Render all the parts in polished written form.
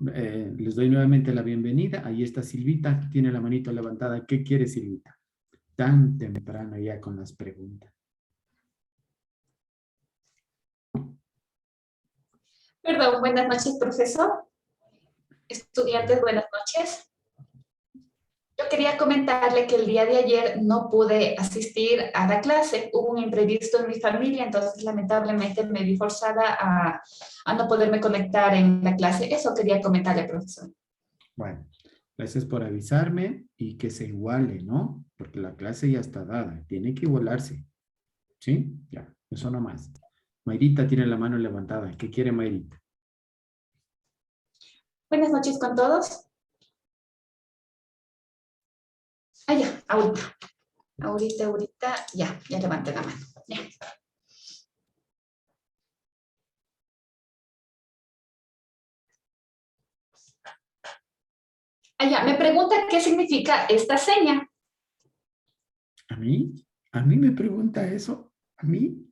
Les doy nuevamente la bienvenida. Ahí está Silvita, tiene la manito levantada. ¿Qué quiere, Silvita? Tan temprano ya con las preguntas. Perdón, buenas noches, profesor. Estudiantes, buenas noches. Yo quería comentarle que el día de ayer no pude asistir a la clase. Hubo un imprevisto en mi familia, entonces lamentablemente me vi forzada a no poderme conectar en la clase. Eso quería comentarle, profesor. Bueno, gracias por avisarme y que se iguale, ¿no? Porque la clase ya está dada. Tiene que igualarse. ¿Sí? Ya, eso nomás. Mayrita tiene la mano levantada. ¿Qué quiere Mayrita? Buenas noches con todos. Ah, ya, ahorita. Ahorita, ya levanté la mano. Ya. Ah, ya, me pregunta qué significa esta seña. ¿A mí? ¿A mí me pregunta eso? ¿A mí?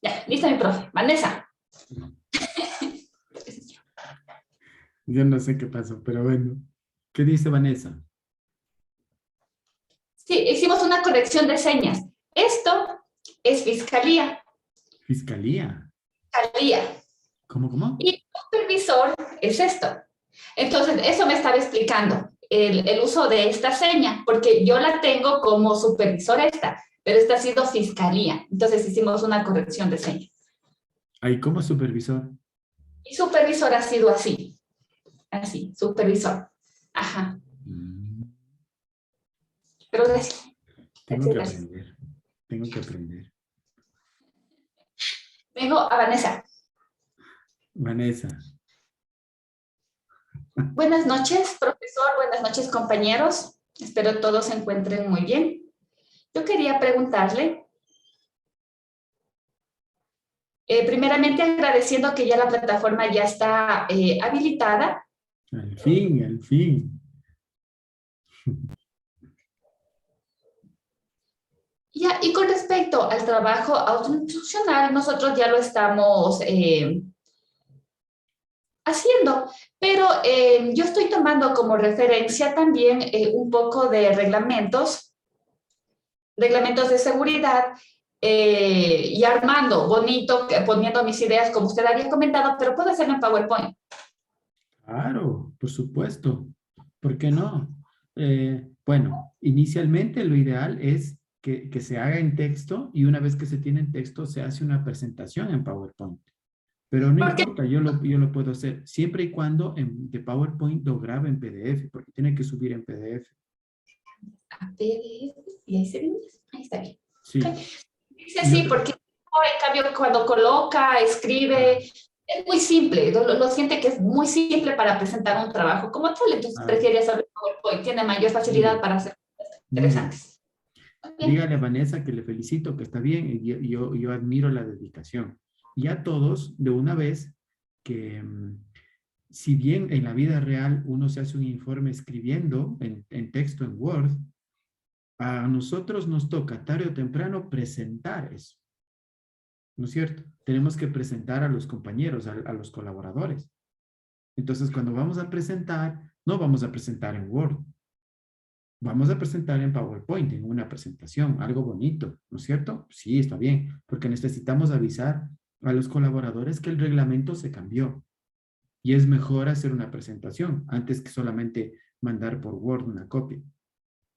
Ya, listo mi profe. Vanessa. Yo no sé qué pasó, pero bueno. ¿Qué dice Vanessa? Sí, hicimos una corrección de señas. Esto es fiscalía. Fiscalía. Fiscalía. ¿Cómo? Y el supervisor es esto. Entonces, eso me estaba explicando el uso de esta seña, porque yo la tengo como supervisor esta, pero esta ha sido fiscalía. Entonces, hicimos una corrección de seña. Ahí como supervisor. Y supervisor ha sido así. Así, supervisor. Ajá. Pero gracias. Tengo que Gracias. aprender. Tengo que aprender. Vengo a Vanessa. Vanessa. Buenas noches, profesor. Buenas noches, compañeros. Espero todos se encuentren muy bien. Yo quería preguntarle, primeramente agradeciendo que ya la plataforma ya está habilitada. Al fin, al fin. Ya, y con respecto al trabajo autoinstruccional, nosotros ya lo estamos haciendo, pero yo estoy tomando como referencia también un poco de reglamentos de seguridad y armando bonito, poniendo mis ideas como usted había comentado, pero puedo hacerlo en PowerPoint. Claro, por supuesto. ¿Por qué no? Bueno, inicialmente lo ideal es que se haga en texto y una vez que se tiene en texto se hace una presentación en PowerPoint. Pero no Porque importa, yo lo puedo hacer siempre y cuando de PowerPoint lo grabe en PDF, porque tiene que subir en PDF. a PDF, y ahí se ve, ahí está bien. Sí. Okay. Dice Y así, otra, porque en cambio cuando coloca, escribe, es muy simple, lo siente que es muy simple para presentar un trabajo como tal, entonces prefiere hacer PowerPoint, tiene mayor muy facilidad bien, para hacer cosas muy bien. interesantes. Bien. Dígale a Vanessa que le felicito, que está bien, y yo admiro la dedicación. Y a todos, de una vez, que si bien en la vida real uno se hace un informe escribiendo en texto en Word, a nosotros nos toca tarde o temprano presentar eso, ¿no es cierto? Tenemos que presentar a los compañeros, a los colaboradores. Entonces, cuando vamos a presentar, no vamos a presentar en Word, vamos a presentar en PowerPoint, en una presentación, algo bonito, ¿no es cierto? Sí, está bien, porque necesitamos avisar a los colaboradores que el reglamento se cambió y es mejor hacer una presentación antes que solamente mandar por Word una copia.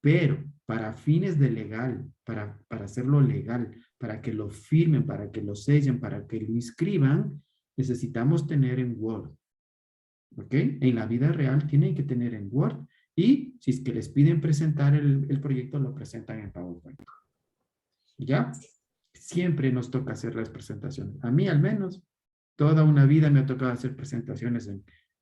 Pero para fines de legal, para hacerlo legal, para que lo firmen, para que lo sellen, para que lo inscriban, necesitamos tener en Word. ¿Ok? En la vida real tienen que tener en Word y si es que les piden presentar el proyecto, lo presentan en PowerPoint. ¿Ya? Siempre nos toca hacer las presentaciones. A mí al menos Toda una vida me ha tocado hacer presentaciones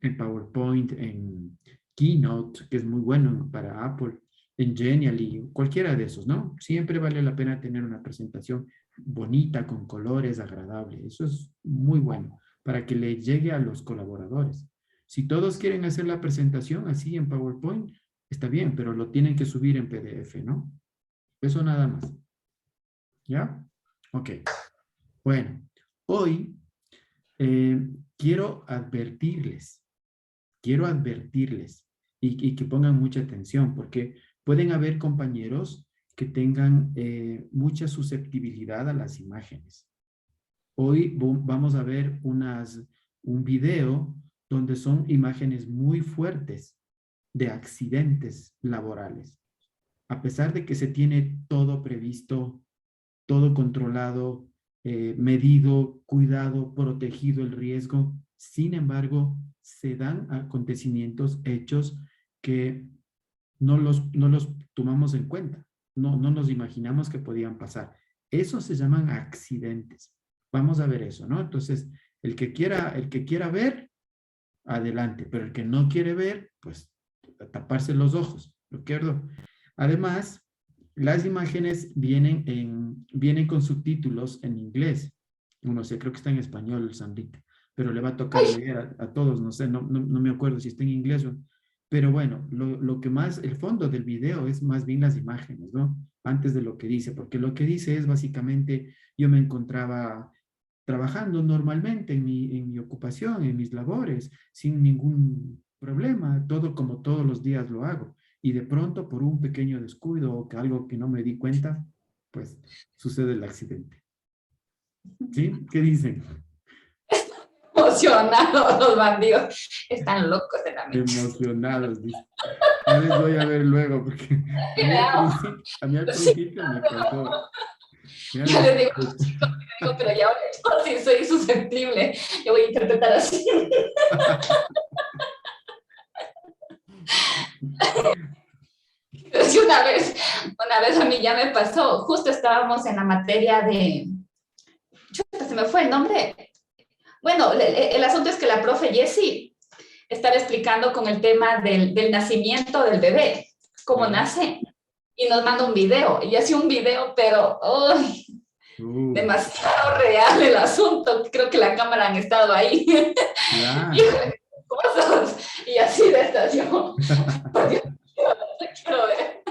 en PowerPoint, en Keynote, que es muy bueno para Apple, en Genially, cualquiera de esos, ¿no? Siempre vale la pena tener una presentación bonita, con colores, agradable. Eso es muy bueno para que le llegue a los colaboradores. Si todos quieren hacer la presentación así en PowerPoint, está bien, pero lo tienen que subir en PDF, ¿no? Eso nada más. ¿Ya? Ok. Bueno, hoy quiero advertirles y que pongan mucha atención porque pueden haber compañeros que tengan mucha susceptibilidad a las imágenes. Hoy vamos a ver un video donde son imágenes muy fuertes de accidentes laborales. A pesar de que se tiene todo previsto, todo controlado, medido, cuidado, protegido el riesgo. Sin embargo, se dan acontecimientos, hechos que no los tomamos en cuenta. No nos imaginamos que podían pasar. Eso se llaman accidentes. Vamos a ver eso, ¿no? Entonces, el que quiera ver, adelante, pero el que no quiere ver, pues taparse los ojos, ¿de acuerdo? Además, las imágenes vienen con subtítulos en inglés. No sé, creo que está en español, Sandrita, pero le va a tocar leer a todos, no sé, no me acuerdo si está en inglés o... Pero bueno, lo que más, el fondo del video es más bien las imágenes, ¿no? Antes de lo que dice, porque lo que dice es básicamente, yo me encontraba trabajando normalmente en mi ocupación, en mis labores, sin ningún problema, todo como todos los días lo hago. Y de pronto, por un pequeño descuido o que algo que no me di cuenta, pues sucede el accidente. ¿Sí? ¿Qué dicen? Emocionados los bandidos. Están locos de la mente. Emocionados, dice. Ya les voy a ver luego, porque a mí al Sí, principio me causó. Ya ya les digo, después. pero ya ahora yo sí soy susceptible. Yo voy a interpretar así. Sí, una vez a mí ya me pasó, justo estábamos en la materia de, chuta, se me fue el nombre. Bueno, el asunto es que la profe Jessie estaba explicando con el tema del nacimiento del bebé, cómo Ya. nace, y nos manda un video, y hacía un video, pero ¡ay! Uh, Demasiado real el asunto, creo que la cámara han estado ahí. claro. Híjole, cosas, y así de estación. Por Dios, quiero ver.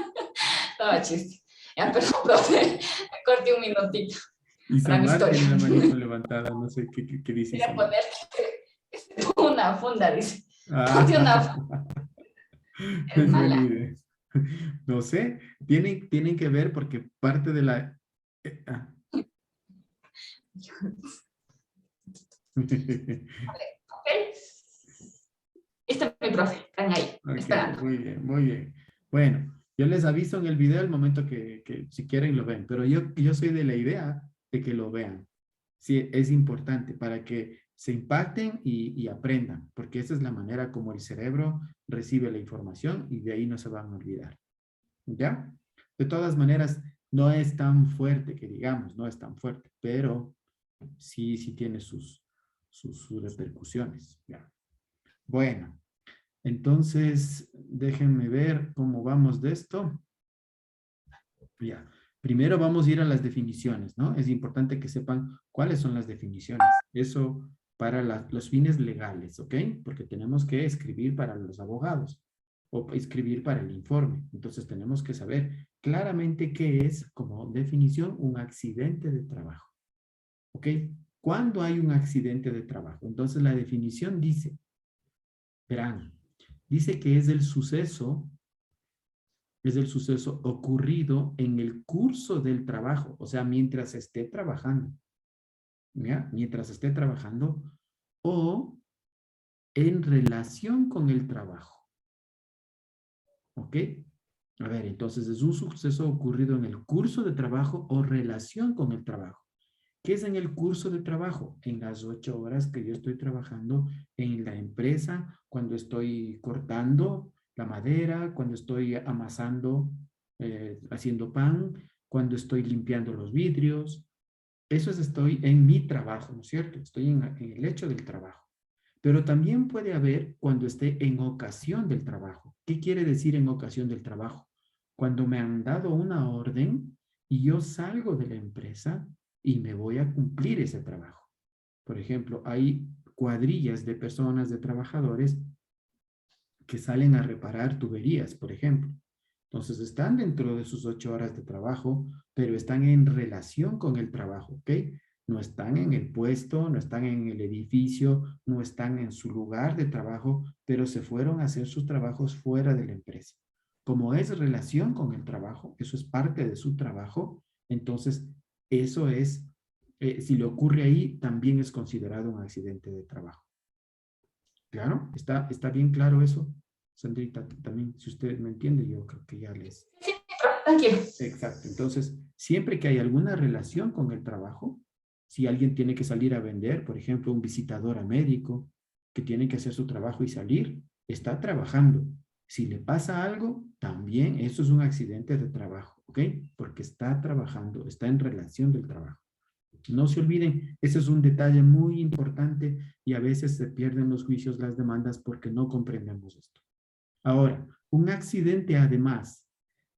Estaba chiste. Ya, pero profe, corté un minutito Y para mi Samar historia. tiene la manito levantada, no sé qué dice Quería Samar. poner una funda, dice. Ponte una Ah, funda, es es buena mala. idea. No sé, tienen que ver porque parte de la... ah. ¿Ok? Este es mi profe, están ahí, Ok, esperando. muy bien, muy bien. Bueno, yo les aviso en el video el momento que si quieren lo ven, pero yo soy de la idea de que lo vean. Sí, es importante para que se impacten y aprendan, porque esa es la manera como el cerebro recibe la información y de ahí no se van a olvidar. ¿Ya? De todas maneras, no es tan fuerte que digamos, no es tan fuerte, pero sí tiene sus repercusiones. ¿Ya? Bueno, entonces déjenme ver cómo vamos de esto. Ya. Primero vamos a ir a las definiciones, ¿no? Es importante que sepan cuáles son las definiciones. Eso para los fines legales, ¿ok? Porque tenemos que escribir para los abogados o escribir para el informe. Entonces tenemos que saber claramente qué es, como definición, un accidente de trabajo, ¿ok? ¿Cuándo hay un accidente de trabajo? Entonces la definición dice, verán, dice que es el suceso ocurrido en el curso del trabajo, o sea, mientras esté trabajando, ¿ya? Mientras esté trabajando o en relación con el trabajo, ¿ok? A ver, entonces es un suceso ocurrido en el curso de trabajo o relación con el trabajo. ¿Qué es en el curso de trabajo? En las 8 horas que yo estoy trabajando en la empresa, cuando estoy cortando la madera, cuando estoy amasando, haciendo pan, cuando estoy limpiando los vidrios. Eso es estoy en mi trabajo, ¿no es cierto? Estoy en el hecho del trabajo. Pero también puede haber cuando esté en ocasión del trabajo. ¿Qué quiere decir en ocasión del trabajo? Cuando me han dado una orden y yo salgo de la empresa y me voy a cumplir ese trabajo. Por ejemplo, hay cuadrillas de personas, de trabajadores que salen a reparar tuberías, por ejemplo. Entonces están dentro de sus 8 horas de trabajo, pero están en relación con el trabajo, ¿ok? No están en el puesto, no están en el edificio, no están en su lugar de trabajo, pero se fueron a hacer sus trabajos fuera de la empresa. Como es relación con el trabajo, eso es parte de su trabajo, entonces eso es, si le ocurre ahí, también es considerado un accidente de trabajo. Claro, está bien claro eso, Sandrita, también, si usted me entiende, yo creo que ya les... Sí, tranquilo. Exacto, entonces, siempre que hay alguna relación con el trabajo, si alguien tiene que salir a vender, por ejemplo, un visitador a médico, que tiene que hacer su trabajo y salir, está trabajando. Si le pasa algo, también eso es un accidente de trabajo, ¿ok? Porque está trabajando, está en relación del trabajo. No se olviden, ese es un detalle muy importante y a veces se pierden los juicios, las demandas porque no comprendemos esto. Ahora, un accidente además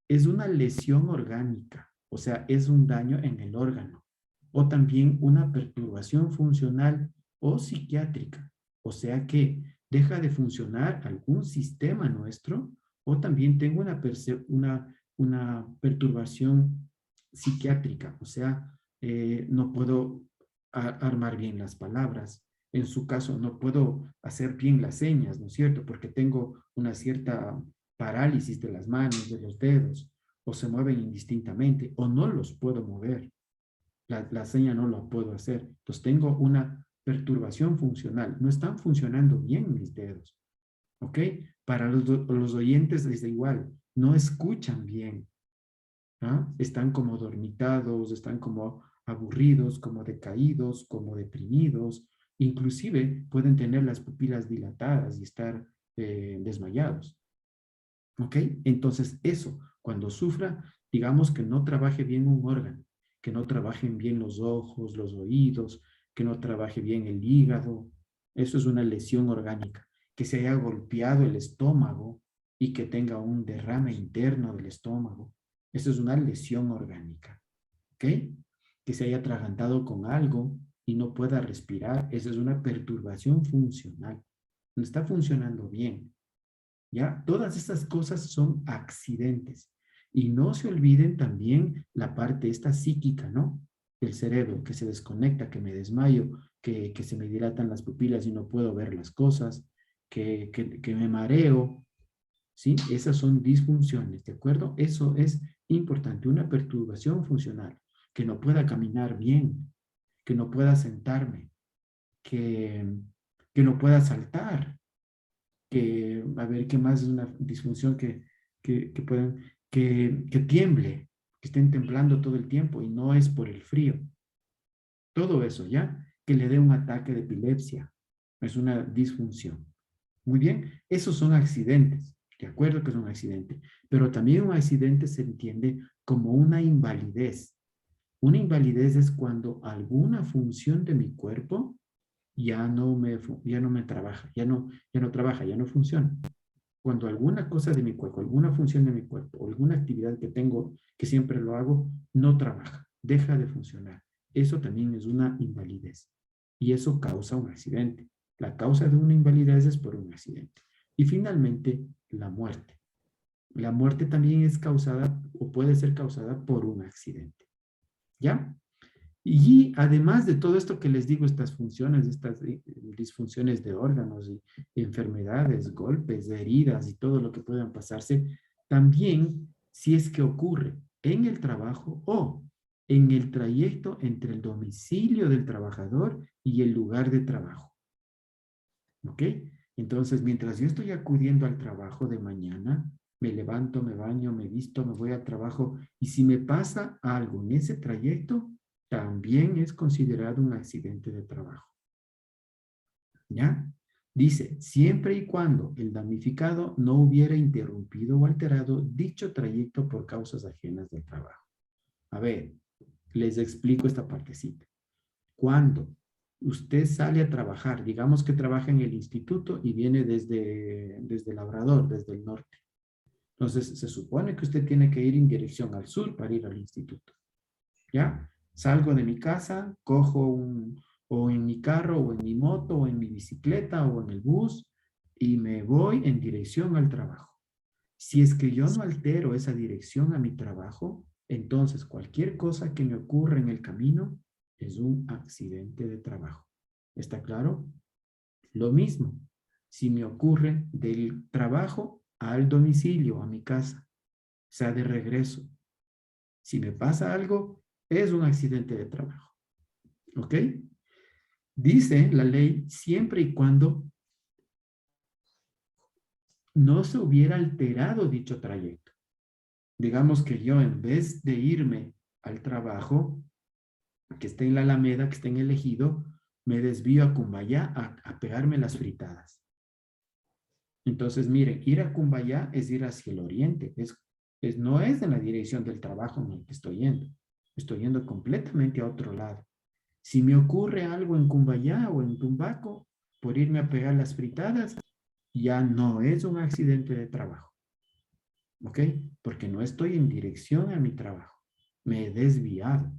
es una lesión orgánica, o sea, es un daño en el órgano, o también una perturbación funcional o psiquiátrica, o sea que deja de funcionar algún sistema nuestro, o también tengo una perturbación psiquiátrica, o sea, no puedo armar bien las palabras. En su caso, no puedo hacer bien las señas, ¿no es cierto? Porque tengo una cierta parálisis de las manos, de los dedos, o se mueven indistintamente, o no los puedo mover. La seña no la puedo hacer. Entonces tengo una perturbación funcional. No están funcionando bien mis dedos. ¿Ok? Para los oyentes es igual. No escuchan bien. ¿Ah? Están como dormitados, están como aburridos, como decaídos, como deprimidos. Inclusive pueden tener las pupilas dilatadas y estar desmayados. ¿Ok? Entonces eso, cuando sufra, digamos que no trabaje bien un órgano, que no trabajen bien los ojos, los oídos, que no trabaje bien el hígado. Eso es una lesión orgánica. Que se haya golpeado el estómago y que tenga un derrame interno del estómago. Eso es una lesión orgánica. ¿Ok? Que se haya atragantado con algo y no pueda respirar. Eso es una perturbación funcional. No está funcionando bien. ¿Ya? Todas estas cosas son accidentes. Y no se olviden también la parte esta psíquica, ¿no? Del cerebro, que se desconecta, que me desmayo, que se me dilatan las pupilas y no puedo ver las cosas, que me mareo, ¿sí? Esas son disfunciones, ¿de acuerdo? Eso es importante, una perturbación funcional, que no pueda caminar bien, que no pueda sentarme, que, que no pueda saltar, que, a ver, ¿qué más es una disfunción que puedan, que tiemble, que estén temblando todo el tiempo y no es por el frío? Todo eso, ¿ya? Que le dé un ataque de epilepsia. Es una disfunción. Muy bien, esos son accidentes. De acuerdo que es un accidente. Pero también un accidente se entiende como una invalidez. Una invalidez es cuando alguna función de mi cuerpo ya no me trabaja, ya no trabaja, ya no funciona. Cuando alguna cosa de mi cuerpo, alguna función de mi cuerpo, o alguna actividad que tengo, que siempre lo hago, no trabaja, deja de funcionar. Eso también es una invalidez. Y eso causa un accidente. La causa de una invalidez es por un accidente. Y finalmente, la muerte. La muerte también es causada o puede ser causada por un accidente. ¿Ya? Y además de todo esto que les digo, estas funciones, estas disfunciones de órganos, y enfermedades, golpes, heridas y todo lo que puedan pasarse, también si es que ocurre en el trabajo o en el trayecto entre el domicilio del trabajador y el lugar de trabajo. ¿Ok? Entonces, mientras yo estoy acudiendo al trabajo de mañana, me levanto, me baño, me visto, me voy al trabajo y si me pasa algo en ese trayecto, también es considerado un accidente de trabajo. ¿Ya? Dice, siempre y cuando el damnificado no hubiera interrumpido o alterado dicho trayecto por causas ajenas del trabajo. A ver, les explico esta partecita. Cuando usted sale a trabajar, digamos que trabaja en el instituto y viene desde Labrador, desde el norte. Entonces, se supone que usted tiene que ir en dirección al sur para ir al instituto. ¿Ya? Salgo de mi casa, o en mi carro, o en mi moto, o en mi bicicleta, o en el bus, y me voy en dirección al trabajo. Si es que yo no altero esa dirección a mi trabajo, entonces cualquier cosa que me ocurra en el camino es un accidente de trabajo. ¿Está claro? Lo mismo, si me ocurre del trabajo al domicilio, a mi casa, o sea, de regreso. Si me pasa algo, es un accidente de trabajo. ¿Ok? Dice la ley siempre y cuando no se hubiera alterado dicho trayecto. Digamos que yo en vez de irme al trabajo, que esté en la Alameda, que esté en el Ejido, me desvío a Cumbayá a pegarme las fritadas. Entonces, miren, ir a Cumbayá es ir hacia el oriente, no es en la dirección del trabajo en el que estoy yendo completamente a otro lado. Si me ocurre algo en Cumbayá o en Tumbaco, por irme a pegar las fritadas, ya no es un accidente de trabajo. ¿Ok? Porque no estoy en dirección a mi trabajo. Me he desviado.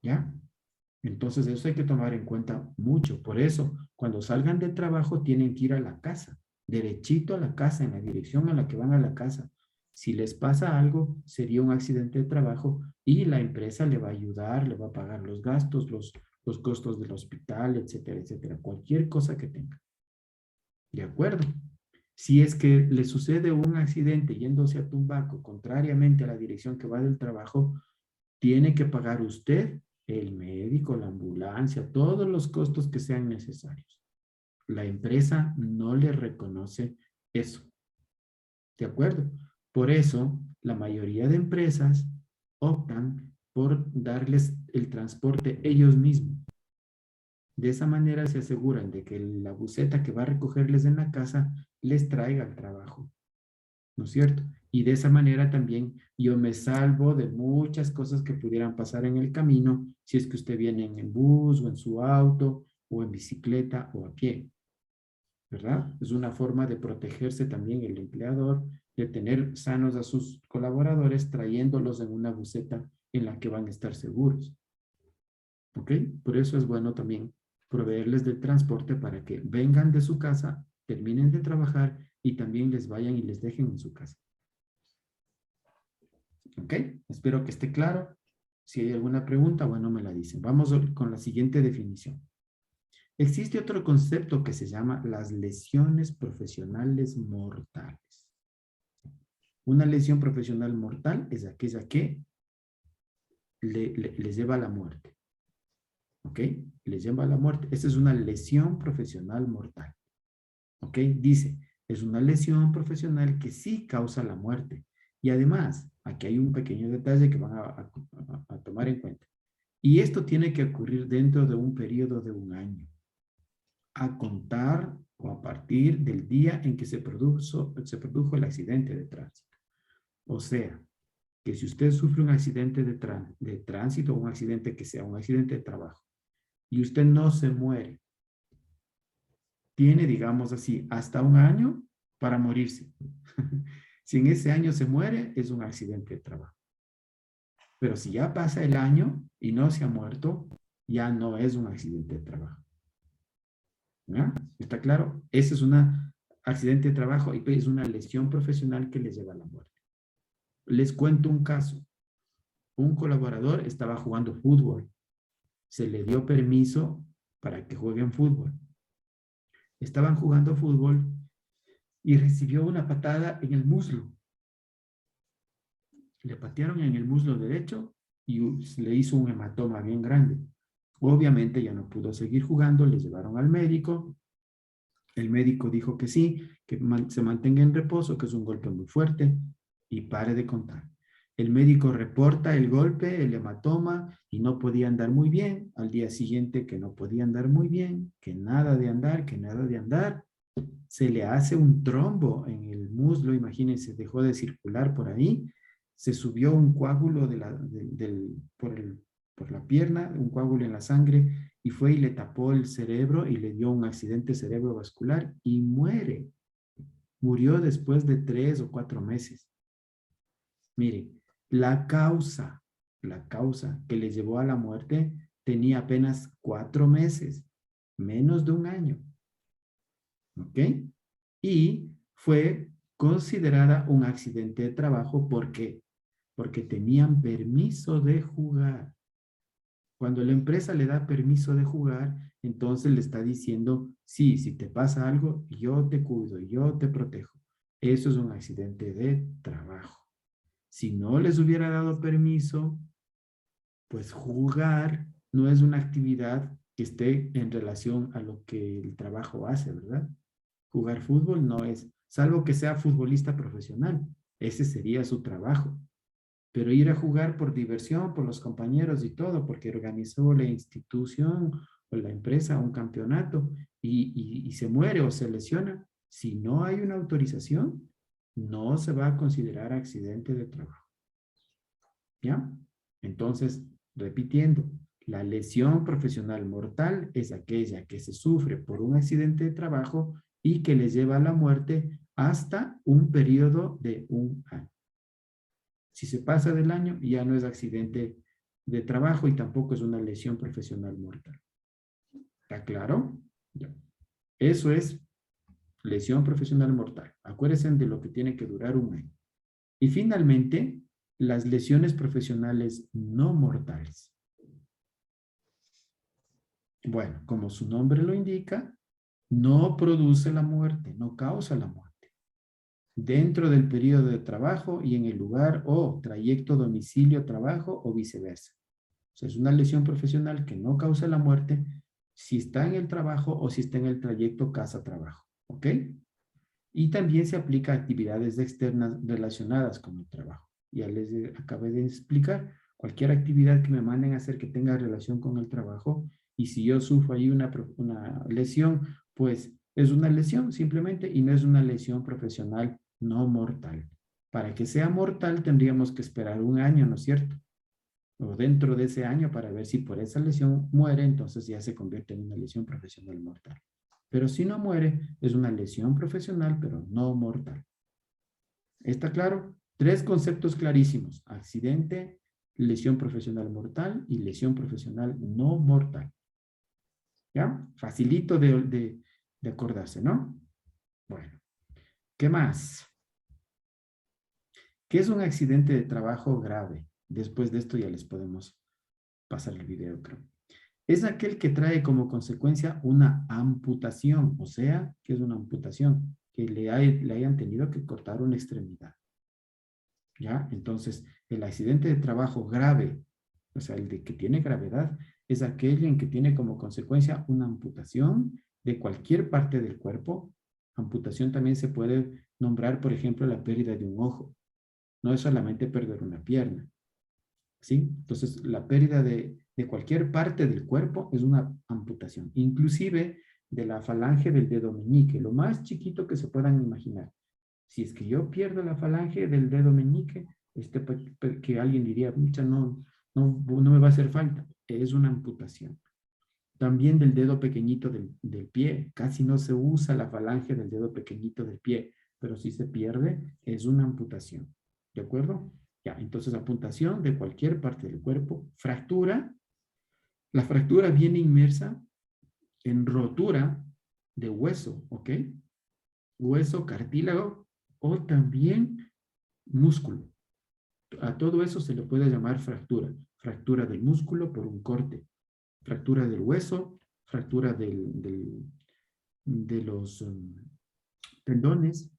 ¿Ya? Entonces eso hay que tomar en cuenta mucho. Por eso, cuando salgan del trabajo, tienen que ir a la casa, derechito a la casa, en la dirección a la que van a la casa. Si les pasa algo, sería un accidente de trabajo y la empresa le va a ayudar, le va a pagar los gastos, los costos del hospital, etcétera, etcétera. Cualquier cosa que tenga. ¿De acuerdo? Si es que le sucede un accidente yéndose a Tumbaco, contrariamente a la dirección que va del trabajo, tiene que pagar usted el médico, la ambulancia, todos los costos que sean necesarios. La empresa no le reconoce eso. ¿De acuerdo? Por eso, la mayoría de empresas optan por darles el transporte ellos mismos. De esa manera se aseguran de que la buseta que va a recogerles en la casa les traiga al trabajo. ¿No es cierto? Y de esa manera también yo me salvo de muchas cosas que pudieran pasar en el camino si es que usted viene en bus o en su auto o en bicicleta o a pie, ¿verdad? Es una forma de protegerse también el empleador, de tener sanos a sus colaboradores trayéndolos en una buseta en la que van a estar seguros. ¿Ok? Por eso es bueno también proveerles del transporte para que vengan de su casa, terminen de trabajar y también les vayan y les dejen en su casa. ¿Ok? Espero que esté claro. Si hay alguna pregunta, bueno, me la dicen. Vamos con la siguiente definición. Existe otro concepto que se llama las lesiones profesionales mortales. Una lesión profesional mortal es aquella que les lleva a la muerte. ¿Ok? Les lleva a la muerte. Esta es una lesión profesional mortal. ¿Ok? Dice, es una lesión profesional que sí causa la muerte. Y además, aquí hay un pequeño detalle que van a tomar en cuenta. Y esto tiene que ocurrir dentro de un periodo de 1 año. A contar o a partir del día en que se produjo el accidente de tránsito. O sea, que si usted sufre un accidente de tránsito o un accidente que sea un accidente de trabajo y usted no se muere, tiene, digamos así, hasta 1 año para morirse. Si en ese año se muere, es un accidente de trabajo. Pero si ya pasa el año y no se ha muerto, ya no es un accidente de trabajo. ¿Ya? ¿Está claro? Ese es un accidente de trabajo y es una lesión profesional que les lleva a la muerte. Les cuento un caso. Un colaborador estaba jugando fútbol. Se le dio permiso para que jueguen fútbol. Estaban jugando fútbol y recibió una patada en el muslo. Le patearon en el muslo derecho y le hizo un hematoma bien grande. Obviamente ya no pudo seguir jugando, le llevaron al médico. El médico dijo que sí, que se mantenga en reposo, que es un golpe muy fuerte y pare de contar. El médico reporta el golpe, el hematoma y no podía andar muy bien. Al día siguiente que no podía andar muy bien, que nada de andar, que nada de andar. Se le hace un trombo en el muslo, imagínense, dejó de circular por ahí. Se subió un coágulo por por la pierna, un coágulo en la sangre, y fue y le tapó el cerebro y le dio un accidente cerebrovascular y muere. Murió después de 3 o 4 meses. Mire, la causa que le llevó a la muerte tenía apenas 4 meses, menos de un año. ¿Ok? Y fue considerada un accidente de trabajo. ¿Por qué? Porque tenían permiso de jugar. Cuando la empresa le da permiso de jugar, entonces le está diciendo, sí, si te pasa algo, yo te cuido, yo te protejo. Eso es un accidente de trabajo. Si no les hubiera dado permiso, pues jugar no es una actividad que esté en relación a lo que el trabajo hace, ¿verdad? Jugar fútbol no es, salvo que sea futbolista profesional. Ese sería su trabajo. Pero ir a jugar por diversión, por los compañeros y todo, porque organizó la institución o la empresa un campeonato y se muere o se lesiona, si no hay una autorización, no se va a considerar accidente de trabajo. ¿Ya? Entonces, repitiendo, la lesión profesional mortal es aquella que se sufre por un accidente de trabajo y que les lleva a la muerte hasta un periodo de un año. Si se pasa del año, ya no es accidente de trabajo y tampoco es una lesión profesional mortal. ¿Está claro? Ya. Eso es lesión profesional mortal. Acuérdense de lo que tiene que durar un año. Y finalmente, las lesiones profesionales no mortales. Bueno, como su nombre lo indica, no produce la muerte, no causa la muerte. Dentro del periodo de trabajo y en el lugar o trayecto domicilio-trabajo o viceversa. O sea, es una lesión profesional que no causa la muerte si está en el trabajo o si está en el trayecto casa-trabajo. ¿Ok? Y también se aplica a actividades externas relacionadas con el trabajo. Ya les acabé de explicar, cualquier actividad que me manden a hacer que tenga relación con el trabajo, y si yo sufro ahí una lesión, pues es una lesión simplemente y no es una lesión profesional no mortal. Para que sea mortal tendríamos que esperar un año, ¿no es cierto? O dentro de ese año para ver si por esa lesión muere, entonces ya se convierte en una lesión profesional mortal. Pero si no muere, es una lesión profesional, pero no mortal. ¿Está claro? 3 conceptos clarísimos: accidente, lesión profesional mortal y lesión profesional no mortal. ¿Ya? Facilito de acordarse, ¿no? Bueno, ¿qué más? ¿Qué es un accidente de trabajo grave? Después de esto ya les podemos pasar el video, creo. Es aquel que trae como consecuencia una amputación, o sea, ¿qué es una amputación? Que le hayan tenido que cortar una extremidad. ¿Ya? Entonces, el accidente de trabajo grave, o sea, el de que tiene gravedad, es aquel en que tiene como consecuencia una amputación de cualquier parte del cuerpo. Amputación también se puede nombrar, por ejemplo, la pérdida de un ojo. No es solamente perder una pierna. ¿Sí? Entonces, la pérdida de cualquier parte del cuerpo es una amputación, inclusive de la falange del dedo meñique, lo más chiquito que se puedan imaginar. Si es que yo pierdo la falange del dedo meñique, que alguien diría, mucha, no me va a hacer falta, es una amputación. También del dedo pequeñito del pie, casi no se usa la falange del dedo pequeñito del pie, pero si se pierde, es una amputación. ¿De acuerdo? Ya, entonces amputación de cualquier parte del cuerpo. Fractura. La fractura viene inmersa en rotura de hueso, ¿ok? Hueso, cartílago o también músculo. A todo eso se le puede llamar fractura. Fractura del músculo por un corte. Fractura del hueso, fractura de los tendones,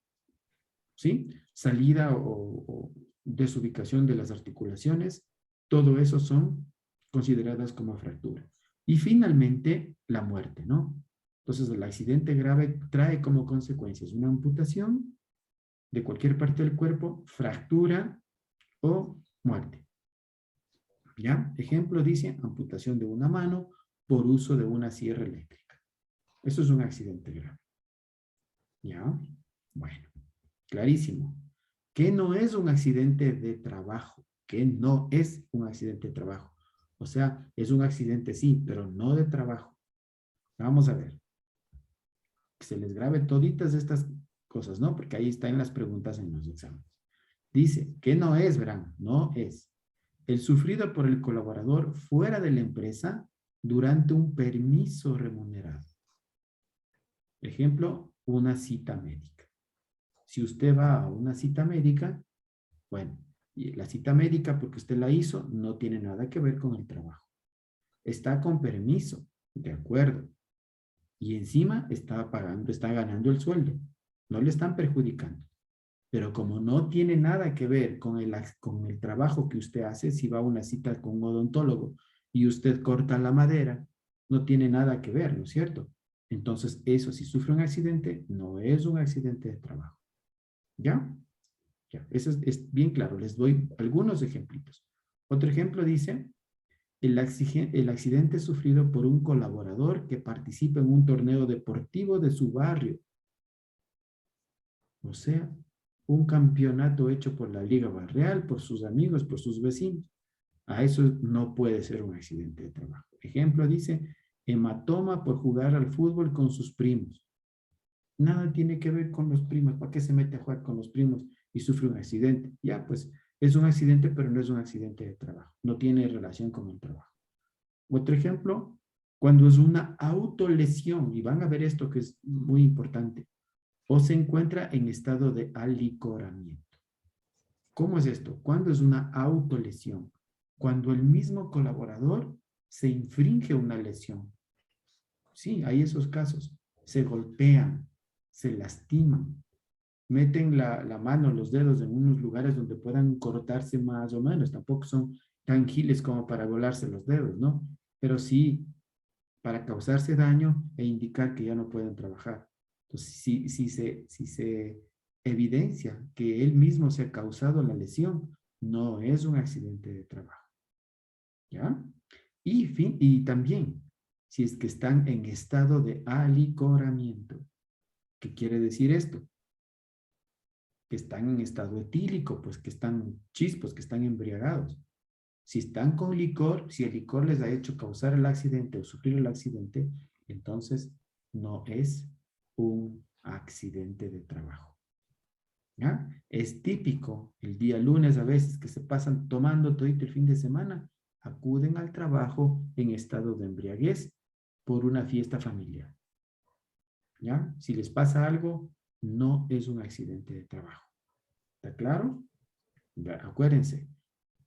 ¿sí? Salida o desubicación de las articulaciones. Todo eso son consideradas como fractura. Y finalmente, la muerte, ¿no? Entonces, el accidente grave trae como consecuencias una amputación de cualquier parte del cuerpo, fractura o muerte. ¿Ya? Ejemplo dice, amputación de una mano por uso de una sierra eléctrica. Eso es un accidente grave. ¿Ya? Bueno, clarísimo. ¿Qué no es un accidente de trabajo? ¿Qué no es un accidente de trabajo? O sea, es un accidente sí, pero no de trabajo. Vamos a ver. Que se les grabe toditas estas cosas, ¿no? Porque ahí están las preguntas en los exámenes. Dice, que no es, verán, no es. El sufrido por el colaborador fuera de la empresa durante un permiso remunerado. Ejemplo, una cita médica. Si usted va a una cita médica, bueno, y la cita médica porque usted la hizo no tiene nada que ver con el trabajo. Está con permiso, de acuerdo. Y encima está pagando, está ganando el sueldo. No le están perjudicando. Pero como no tiene nada que ver con el trabajo que usted hace, si va a una cita con un odontólogo y usted corta la madera, no tiene nada que ver, ¿no es cierto? Entonces, eso, si sufre un accidente, no es un accidente de trabajo. ¿Ya? Ya, eso es bien claro. Les doy algunos ejemplitos. Otro ejemplo dice, el accidente sufrido por un colaborador que participa en un torneo deportivo de su barrio. O sea, un campeonato hecho por la Liga Barrial, por sus amigos, por sus vecinos. A eso no puede ser un accidente de trabajo. Ejemplo dice, hematoma por jugar al fútbol con sus primos. Nada tiene que ver con los primos. ¿Para qué se mete a jugar con los primos y sufre un accidente? Ya, pues es un accidente, pero no es un accidente de trabajo. No tiene relación con el trabajo. Otro ejemplo, cuando es una autolesión, y van a ver esto que es muy importante, o se encuentra en estado de alicoramiento. ¿Cómo es esto? ¿Cuándo es una autolesión? Cuando el mismo colaborador se infringe una lesión. Sí, hay esos casos. Se golpean, se lastiman, meten la mano, los dedos en unos lugares donde puedan cortarse más o menos. Tampoco son tan giles como para volarse los dedos, ¿no? Pero sí para causarse daño e indicar que ya no pueden trabajar. Entonces, si se evidencia que él mismo se ha causado la lesión, no es un accidente de trabajo. ¿Ya? Y también, si es que están en estado de alicoramiento. ¿Qué quiere decir esto? Que están en estado etílico, pues que están chispos, que están embriagados. Si están con licor, si el licor les ha hecho causar el accidente o sufrir el accidente, entonces no es un accidente de trabajo. ¿Ya? Es típico el día lunes a veces que se pasan tomando todo el fin de semana, acuden al trabajo en estado de embriaguez por una fiesta familiar. ¿Ya? Si les pasa algo, no es un accidente de trabajo. ¿Está claro? Acuérdense,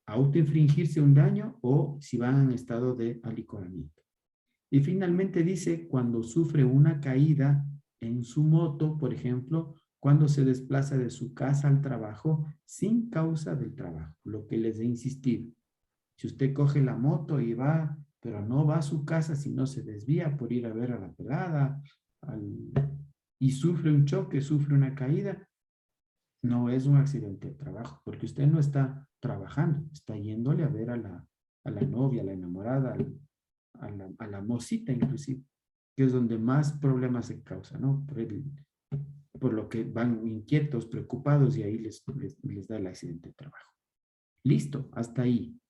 autoinfringirse un daño o si van en estado de alicoramiento. Y finalmente dice cuando sufre una caída en su moto, por ejemplo, cuando se desplaza de su casa al trabajo sin causa del trabajo, lo que les he insistido. Si usted coge la moto y va, pero no va a su casa, sino se desvía por ir a ver a la pelada y sufre un choque, sufre una caída, no es un accidente de trabajo, porque usted no está trabajando, está yéndole a ver a la novia, a la enamorada, a la mocita inclusive, que es donde más problemas se causan, ¿no? Por lo que van inquietos, preocupados y ahí les da el accidente de trabajo. Listo, hasta ahí.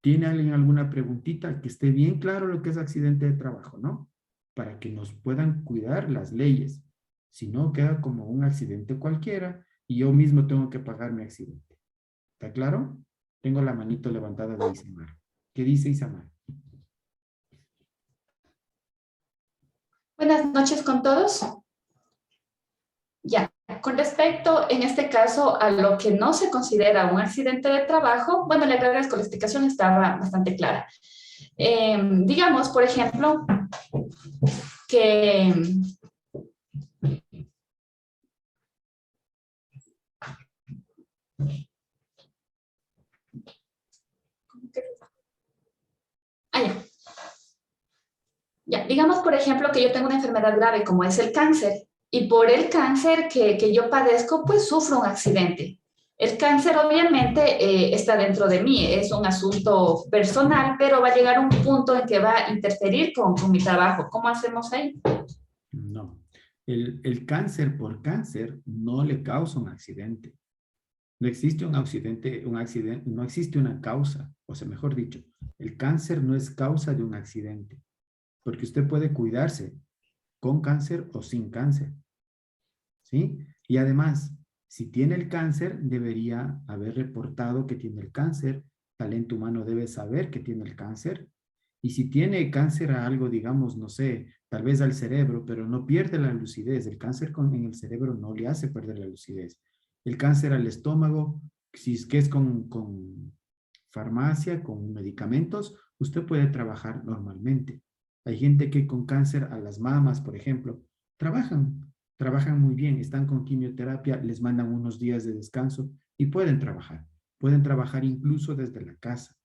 ¿Tiene alguien alguna preguntita? Que esté bien claro lo que es accidente de trabajo, ¿no? Para que nos puedan cuidar las leyes. Si no, queda como un accidente cualquiera y yo mismo tengo que pagar mi accidente. ¿Está claro? Tengo la manito levantada de Isamar. ¿Qué dice Isamar? Buenas noches con todos. Ya, con respecto en este caso a lo que no se considera un accidente de trabajo, bueno, le agradezco, la explicación estaba bastante clara. Digamos, por ejemplo, que ya. Ya, digamos, por ejemplo, que yo tengo una enfermedad grave como es el cáncer y por el cáncer que yo padezco, pues sufro un accidente. El cáncer obviamente está dentro de mí, es un asunto personal, pero va a llegar un punto en que va a interferir con mi trabajo. ¿Cómo hacemos ahí? No. El cáncer por cáncer no le causa un accidente. No existe un accidente, no existe una causa, o sea, mejor dicho, el cáncer no es causa de un accidente, porque usted puede cuidarse con cáncer o sin cáncer, ¿sí? Y además, si tiene el cáncer, debería haber reportado que tiene el cáncer, talento humano debe saber que tiene el cáncer, y si tiene cáncer a algo, digamos, no sé, tal vez al cerebro, pero no pierde la lucidez, el cáncer en el cerebro no le hace perder la lucidez. El cáncer al estómago, si es que es con farmacia, con medicamentos, usted puede trabajar normalmente. Hay gente que con cáncer a las mamas, por ejemplo, trabajan muy bien, están con quimioterapia, les mandan unos días de descanso y pueden trabajar incluso desde la casa.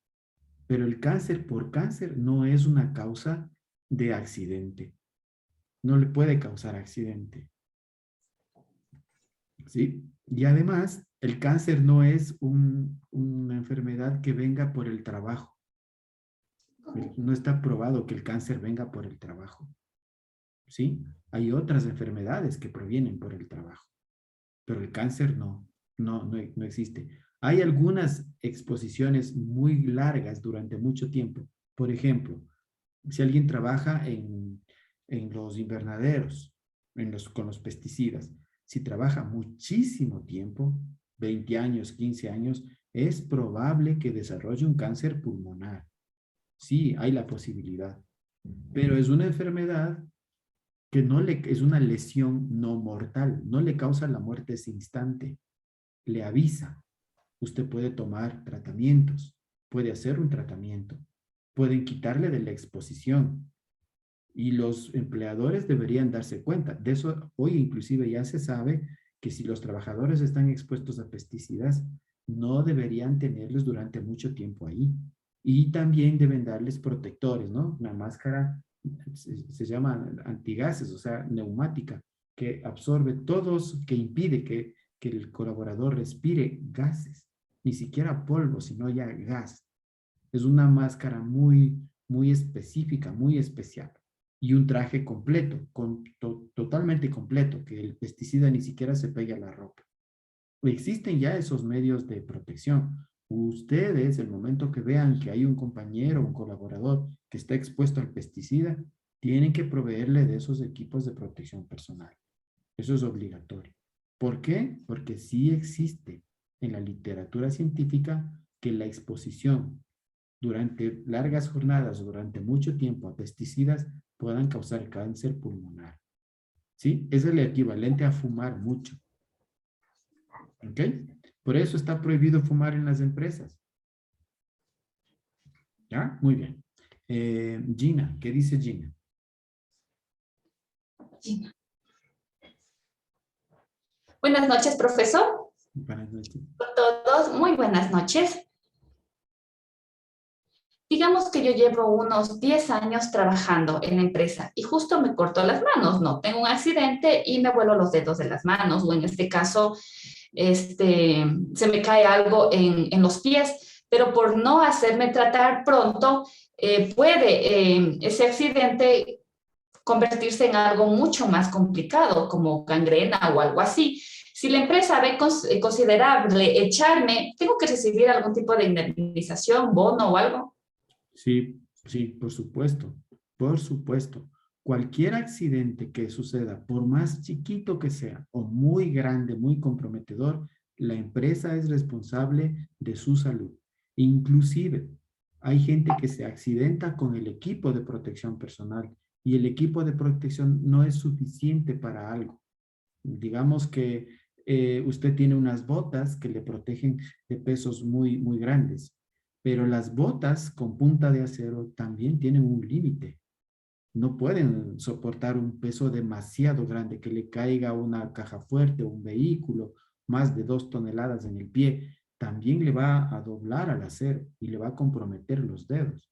Pero el cáncer por cáncer no es una causa de accidente, no le puede causar accidente, ¿sí? Y además, el cáncer no es una enfermedad que venga por el trabajo. No está probado que el cáncer venga por el trabajo, ¿sí? Hay otras enfermedades que provienen por el trabajo, pero el cáncer no existe. Hay algunas exposiciones muy largas durante mucho tiempo. Por ejemplo, si alguien trabaja en los invernaderos, con los pesticidas, si trabaja muchísimo tiempo, 20 años, 15 años, es probable que desarrolle un cáncer pulmonar. Sí, hay la posibilidad, pero es una enfermedad que es una lesión no mortal, no le causa la muerte ese instante, le avisa. Usted puede tomar tratamientos, puede hacer un tratamiento, pueden quitarle de la exposición y los empleadores deberían darse cuenta. De eso hoy inclusive ya se sabe que si los trabajadores están expuestos a pesticidas, no deberían tenerlos durante mucho tiempo ahí. Y también deben darles protectores, ¿no? Una máscara se llama antigases, o sea, neumática, que absorbe todos, que impide que el colaborador respire gases, ni siquiera polvo, sino ya gas. Es una máscara muy específica, muy especial. Y un traje completo, totalmente completo, que el pesticida ni siquiera se pegue a la ropa. Existen ya esos medios de protección. Ustedes, el momento que vean que hay un compañero, un colaborador que está expuesto al pesticida, tienen que proveerle de esos equipos de protección personal. Eso es obligatorio. ¿Por qué? Porque sí existe en la literatura científica que la exposición durante largas jornadas o durante mucho tiempo a pesticidas puedan causar cáncer pulmonar. ¿Sí? Es el equivalente a fumar mucho. ¿Ok? Por eso está prohibido fumar en las empresas. ¿Ya? Muy bien. Gina, ¿qué dice Gina? Buenas noches, profesor. Buenas noches. A todos, muy buenas noches. Digamos que yo llevo unos 10 años trabajando en la empresa y justo me corto las manos, ¿no? Tengo un accidente y me vuelo los dedos de las manos, o en este caso, se me cae algo en los pies, pero por no hacerme tratar pronto, puede ese accidente convertirse en algo mucho más complicado, como gangrena o algo así. Si la empresa ve considerable echarme, ¿tengo que recibir algún tipo de indemnización, bono o algo? Sí, sí, por supuesto, por supuesto. Cualquier accidente que suceda, por más chiquito que sea o muy grande, muy comprometedor, la empresa es responsable de su salud. Inclusive, hay gente que se accidenta con el equipo de protección personal y el equipo de protección no es suficiente para algo. Digamos que usted tiene unas botas que le protegen de pesos muy grandes, pero las botas con punta de acero también tienen un límite. No pueden soportar un peso demasiado grande que le caiga una caja fuerte o un vehículo más de 2 toneladas en el pie. También le va a doblar al acero y le va a comprometer los dedos.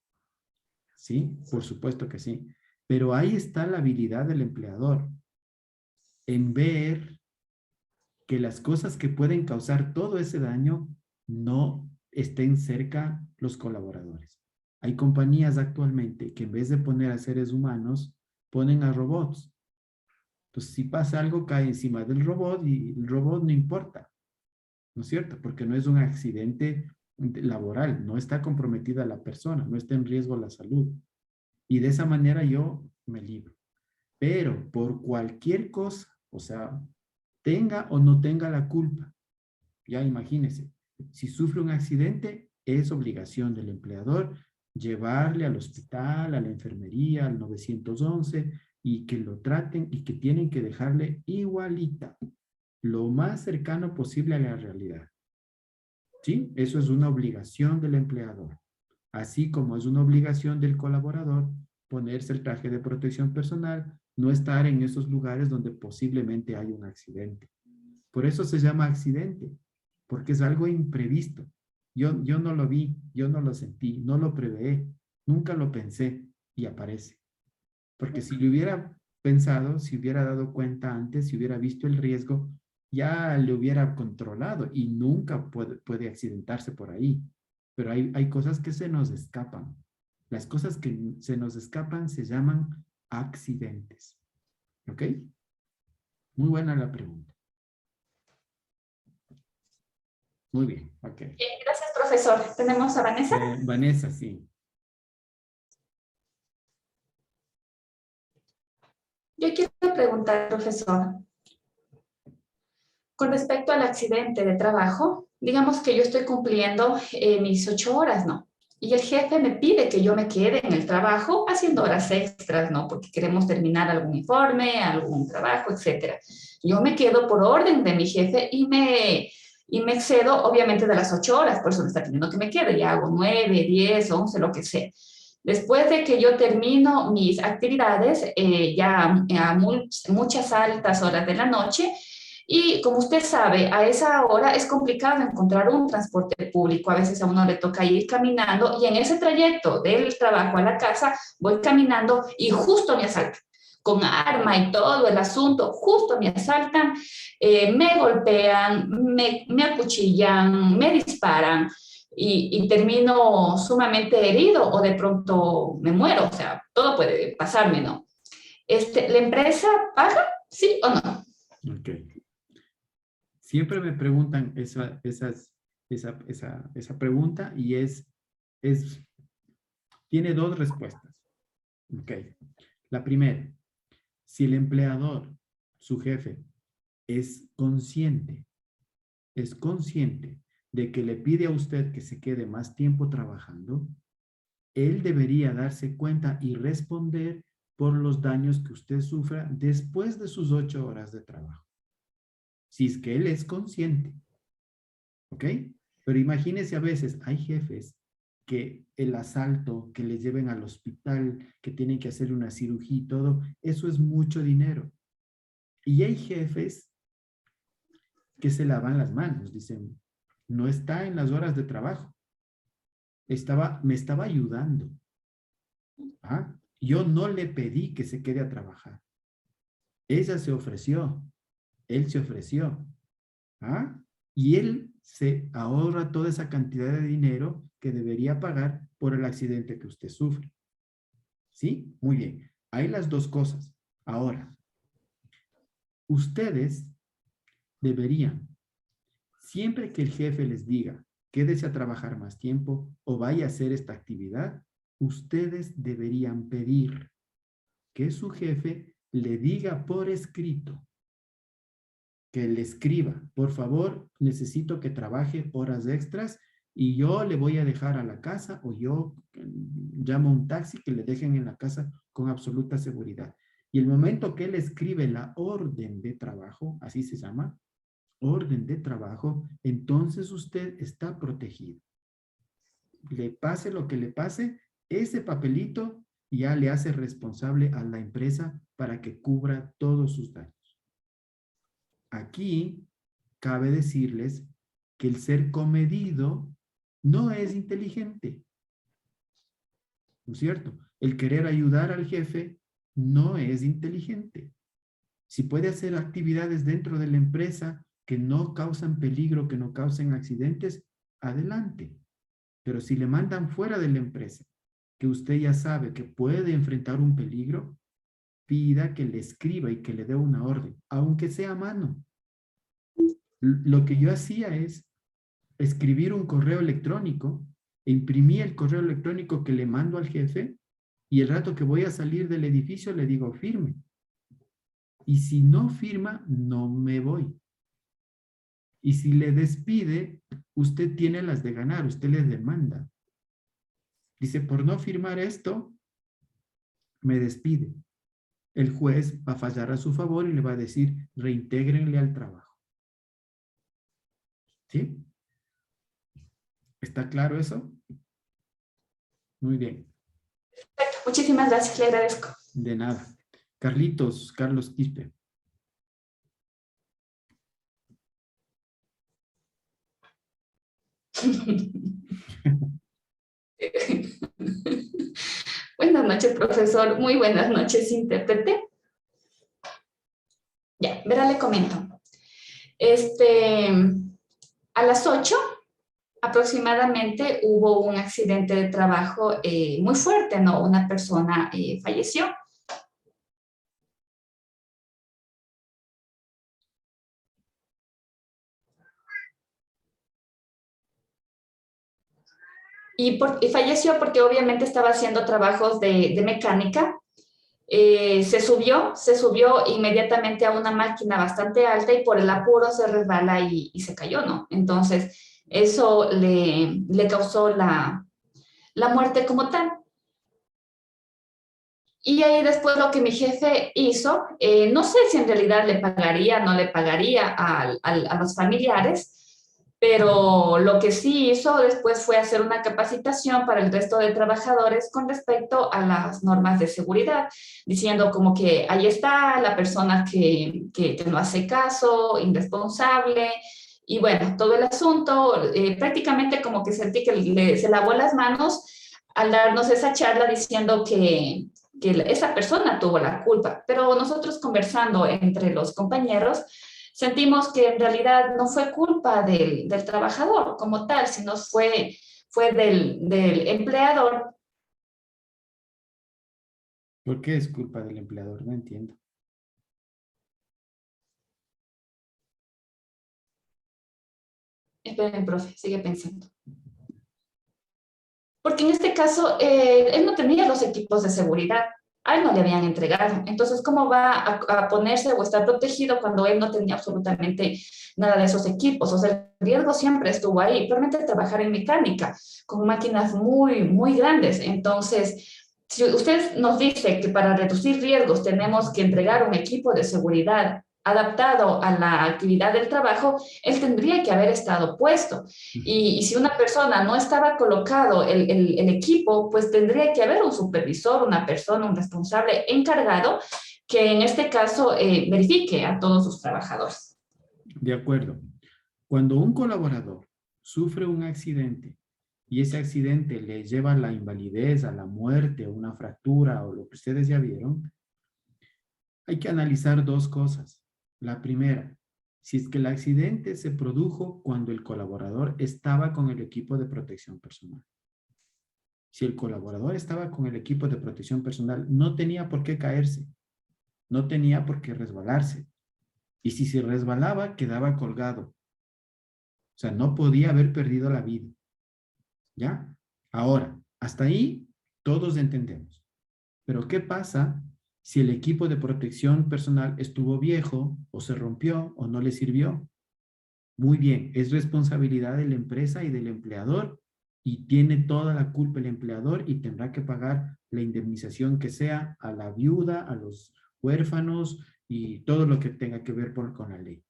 ¿Sí? Por supuesto que sí. Pero ahí está la habilidad del empleador en ver que las cosas que pueden causar todo ese daño no estén cerca los colaboradores. Hay compañías actualmente que en vez de poner a seres humanos, ponen a robots. Entonces, si pasa algo, cae encima del robot y el robot no importa. ¿no es cierto? Porque no es un accidente laboral, no está comprometida la persona, no está en riesgo la salud. Y de esa manera yo me libro. Pero por cualquier cosa, o sea, tenga o no tenga la culpa, ya imagínese, si sufre un accidente, es obligación del empleador llevarle al hospital, a la enfermería, al 911 y que lo traten y que tienen que dejarle igualita, lo más cercano posible a la realidad. ¿Sí? Eso es una obligación del empleador, así como es una obligación del colaborador ponerse el traje de protección personal, no estar en esos lugares donde posiblemente hay un accidente. Por eso se llama accidente, porque es algo imprevisto. Yo no lo vi, yo no lo sentí, no lo preveé, nunca lo pensé y aparece. Porque si lo hubiera pensado, si hubiera dado cuenta antes, si hubiera visto el riesgo, ya le hubiera controlado y nunca puede accidentarse por ahí. Pero hay cosas que se nos escapan. Las cosas que se nos escapan se llaman accidentes. ¿Ok? Muy buena la pregunta. Muy bien, ok. Bien, gracias, profesor. ¿Tenemos a Vanessa? Vanessa, sí. Yo quiero preguntar, profesor, con respecto al accidente de trabajo, digamos que yo estoy cumpliendo mis 8 horas, ¿no? Y el jefe me pide que yo me quede en el trabajo haciendo horas extras, ¿no? Porque queremos terminar algún informe, algún trabajo, etcétera. Yo me quedo por orden de mi jefe y me excedo, obviamente, de las 8 horas, por eso me está pidiendo que me quede. Ya hago 9, 10, 11, lo que sea. Después de que yo termino mis actividades, ya a muchas altas horas de la noche, y como usted sabe, a esa hora es complicado encontrar un transporte público. A veces a uno le toca ir caminando y en ese trayecto del trabajo a la casa voy caminando y justo me asaltan. Con arma y todo el asunto, justo me asaltan, me golpean, me acuchillan, me disparan y termino sumamente herido o de pronto me muero. O sea, todo puede pasarme, ¿no? ¿La empresa paga? ¿Sí o no? Ok. Siempre me preguntan esa pregunta y tiene dos respuestas. Ok. La primera, si el empleador, su jefe, es consciente de que le pide a usted que se quede más tiempo trabajando, él debería darse cuenta y responder por los daños que usted sufra después de sus 8 horas de trabajo. Si es que él es consciente. ¿Ok? Pero imagínese, a veces hay jefes que el asalto, que les lleven al hospital, que tienen que hacer una cirugía y todo, eso es mucho dinero. Y hay jefes que se lavan las manos, dicen, no está en las horas de trabajo, me estaba ayudando. ¿Ah? Yo no le pedí que se quede a trabajar. Ella se ofreció, él se ofreció. ¿Ah? Y él se ahorra toda esa cantidad de dinero que debería pagar por el accidente que usted sufre. ¿Sí? Muy bien. Hay las dos cosas. Ahora, ustedes deberían, siempre que el jefe les diga, quédese a trabajar más tiempo o vaya a hacer esta actividad, ustedes deberían pedir que su jefe le diga por escrito, que le escriba, por favor, necesito que trabaje horas extras y yo le voy a dejar a la casa o yo llamo un taxi que le dejen en la casa con absoluta seguridad. Y el momento que él escribe la orden de trabajo, así se llama, orden de trabajo, entonces usted está protegido. Le pase lo que le pase, ese papelito ya le hace responsable a la empresa para que cubra todos sus daños. Aquí cabe decirles que el ser comedido no es inteligente, ¿no es cierto? El querer ayudar al jefe no es inteligente. Si puede hacer actividades dentro de la empresa que no causan peligro, que no causen accidentes, adelante. Pero si le mandan fuera de la empresa, que usted ya sabe que puede enfrentar un peligro, pida que le escriba y que le dé una orden, aunque sea a mano. Lo que yo hacía es escribir un correo electrónico, imprimía el correo electrónico que le mando al jefe y el rato que voy a salir del edificio le digo firme. Y si no firma, no me voy. Y si le despide, usted tiene las de ganar, usted le demanda. Dice, por no firmar esto, me despide. El juez va a fallar a su favor y le va a decir, reintégrenle al trabajo. ¿Sí? ¿Está claro eso? Muy bien. Perfecto. Muchísimas gracias, le agradezco. De nada. Carlos Quispe. Buenas noches, profesor. Muy buenas noches, intérprete. Ya, verá, le comento. A las 8 aproximadamente hubo un accidente de trabajo muy fuerte, ¿no? Una persona falleció. Y falleció porque obviamente estaba haciendo trabajos de mecánica. Se subió inmediatamente a una máquina bastante alta y por el apuro se resbala y se cayó, ¿no? Entonces, eso le causó la muerte como tal. Y ahí después lo que mi jefe hizo, no sé si en realidad le pagaría, no le pagaría a los familiares, pero lo que sí hizo después fue hacer una capacitación para el resto de trabajadores con respecto a las normas de seguridad, diciendo como que ahí está la persona que no hace caso, irresponsable, y bueno, todo el asunto, prácticamente como que sentí que se lavó las manos al darnos esa charla diciendo que esa persona tuvo la culpa, pero nosotros conversando entre los compañeros, sentimos que en realidad no fue culpa del trabajador como tal, sino fue del empleador. ¿Por qué es culpa del empleador? No entiendo. Esperen, profe, sigue pensando. Porque en este caso, él no tenía los equipos de seguridad, a él no le habían entregado. Entonces, ¿cómo va a ponerse o estar protegido cuando él no tenía absolutamente nada de esos equipos? O sea, el riesgo siempre estuvo ahí. Probablemente trabajar en mecánica con máquinas muy, muy grandes. Entonces, si usted nos dice que para reducir riesgos tenemos que entregar un equipo de seguridad adaptado a la actividad del trabajo, él tendría que haber estado puesto. Y si una persona no estaba colocado el equipo, pues tendría que haber un supervisor, una persona, un responsable encargado que en este caso verifique a todos sus trabajadores. De acuerdo. Cuando un colaborador sufre un accidente y ese accidente le lleva a la invalidez, a la muerte, o una fractura o lo que ustedes ya vieron, hay que analizar dos cosas. La primera, si es que el accidente se produjo cuando el colaborador estaba con el equipo de protección personal. Si el colaborador estaba con el equipo de protección personal, no tenía por qué caerse, no tenía por qué resbalarse. Y si se resbalaba, quedaba colgado. O sea, no podía haber perdido la vida. ¿Ya? Ahora, hasta ahí todos entendemos. Pero ¿qué pasa si el equipo de protección personal estuvo viejo o se rompió o no le sirvió? Muy bien, es responsabilidad de la empresa y del empleador y tiene toda la culpa el empleador y tendrá que pagar la indemnización que sea a la viuda, a los huérfanos y todo lo que tenga que ver con la ley.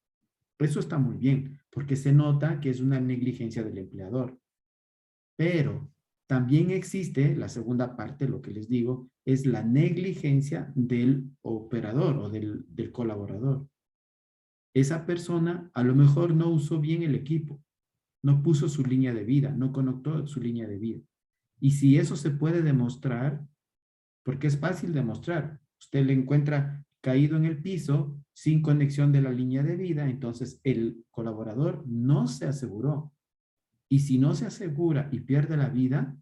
Eso está muy bien, porque se nota que es una negligencia del empleador. Pero también existe, la segunda parte, lo que les digo, es la negligencia del operador o del colaborador. Esa persona a lo mejor no usó bien el equipo, no puso su línea de vida, no conectó su línea de vida. Y si eso se puede demostrar, porque es fácil demostrar, usted le encuentra caído en el piso sin conexión de la línea de vida, entonces el colaborador no se aseguró. Y si no se asegura y pierde la vida,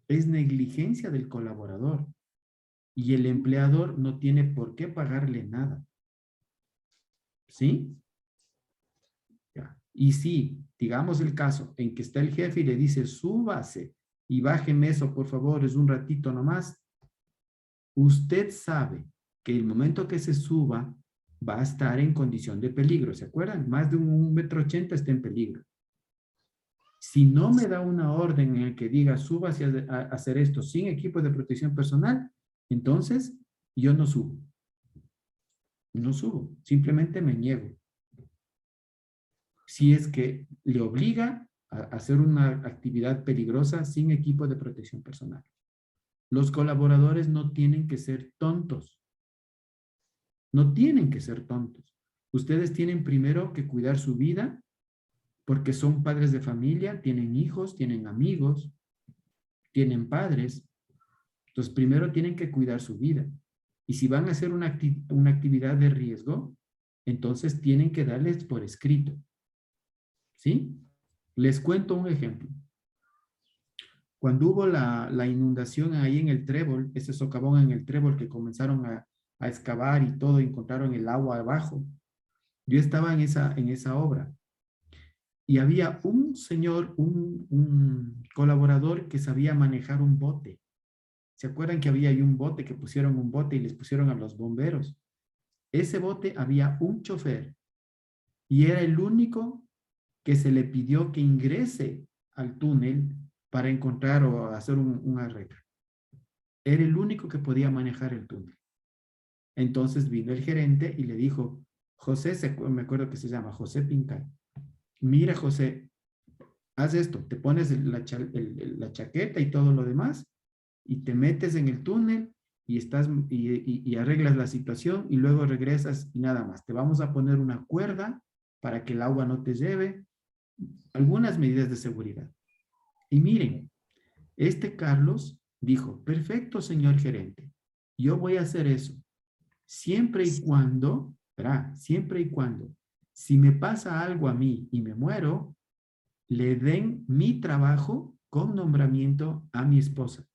es negligencia del colaborador. Y el empleador no tiene por qué pagarle nada. ¿Sí? Y si, digamos el caso en que está el jefe y le dice, súbase y bájeme eso, por favor, es un ratito nomás, usted sabe que el momento que se suba va a estar en condición de peligro, ¿se acuerdan? Más de 1,80 m está en peligro. Si no me da una orden en el que diga, súbase a hacer esto sin equipo de protección personal, entonces yo no subo. No subo, simplemente me niego. Si es que le obliga a hacer una actividad peligrosa sin equipo de protección personal. Los colaboradores no tienen que ser tontos. No tienen que ser tontos. Ustedes tienen primero que cuidar su vida porque son padres de familia, tienen hijos, tienen amigos, tienen padres. Entonces, primero tienen que cuidar su vida. Y si van a hacer una actividad de riesgo, entonces tienen que darles por escrito. ¿Sí? Les cuento un ejemplo. Cuando hubo la inundación ahí en el Trébol, ese socavón en el Trébol que comenzaron a excavar y todo, encontraron el agua abajo. Yo estaba en esa obra. Y había un señor, un colaborador que sabía manejar un bote. ¿Se acuerdan que había ahí un bote, que pusieron un bote y les pusieron a los bomberos? Ese bote había un chofer y era el único que se le pidió que ingrese al túnel para encontrar o hacer un arreglo. Era el único que podía manejar el túnel. Entonces vino el gerente y le dijo, José, me acuerdo que se llama José Pincay. Mira, José, haz esto, te pones la chaqueta y todo lo demás y te metes en el túnel y arreglas la situación y luego regresas y nada más. Te vamos a poner una cuerda para que el agua no te lleve. Algunas medidas de seguridad. Y miren, este Carlos dijo, perfecto, señor gerente, yo voy a hacer eso. Siempre y cuando, ¿verdad? Siempre y cuando, si me pasa algo a mí y me muero, le den mi trabajo con nombramiento a mi esposa.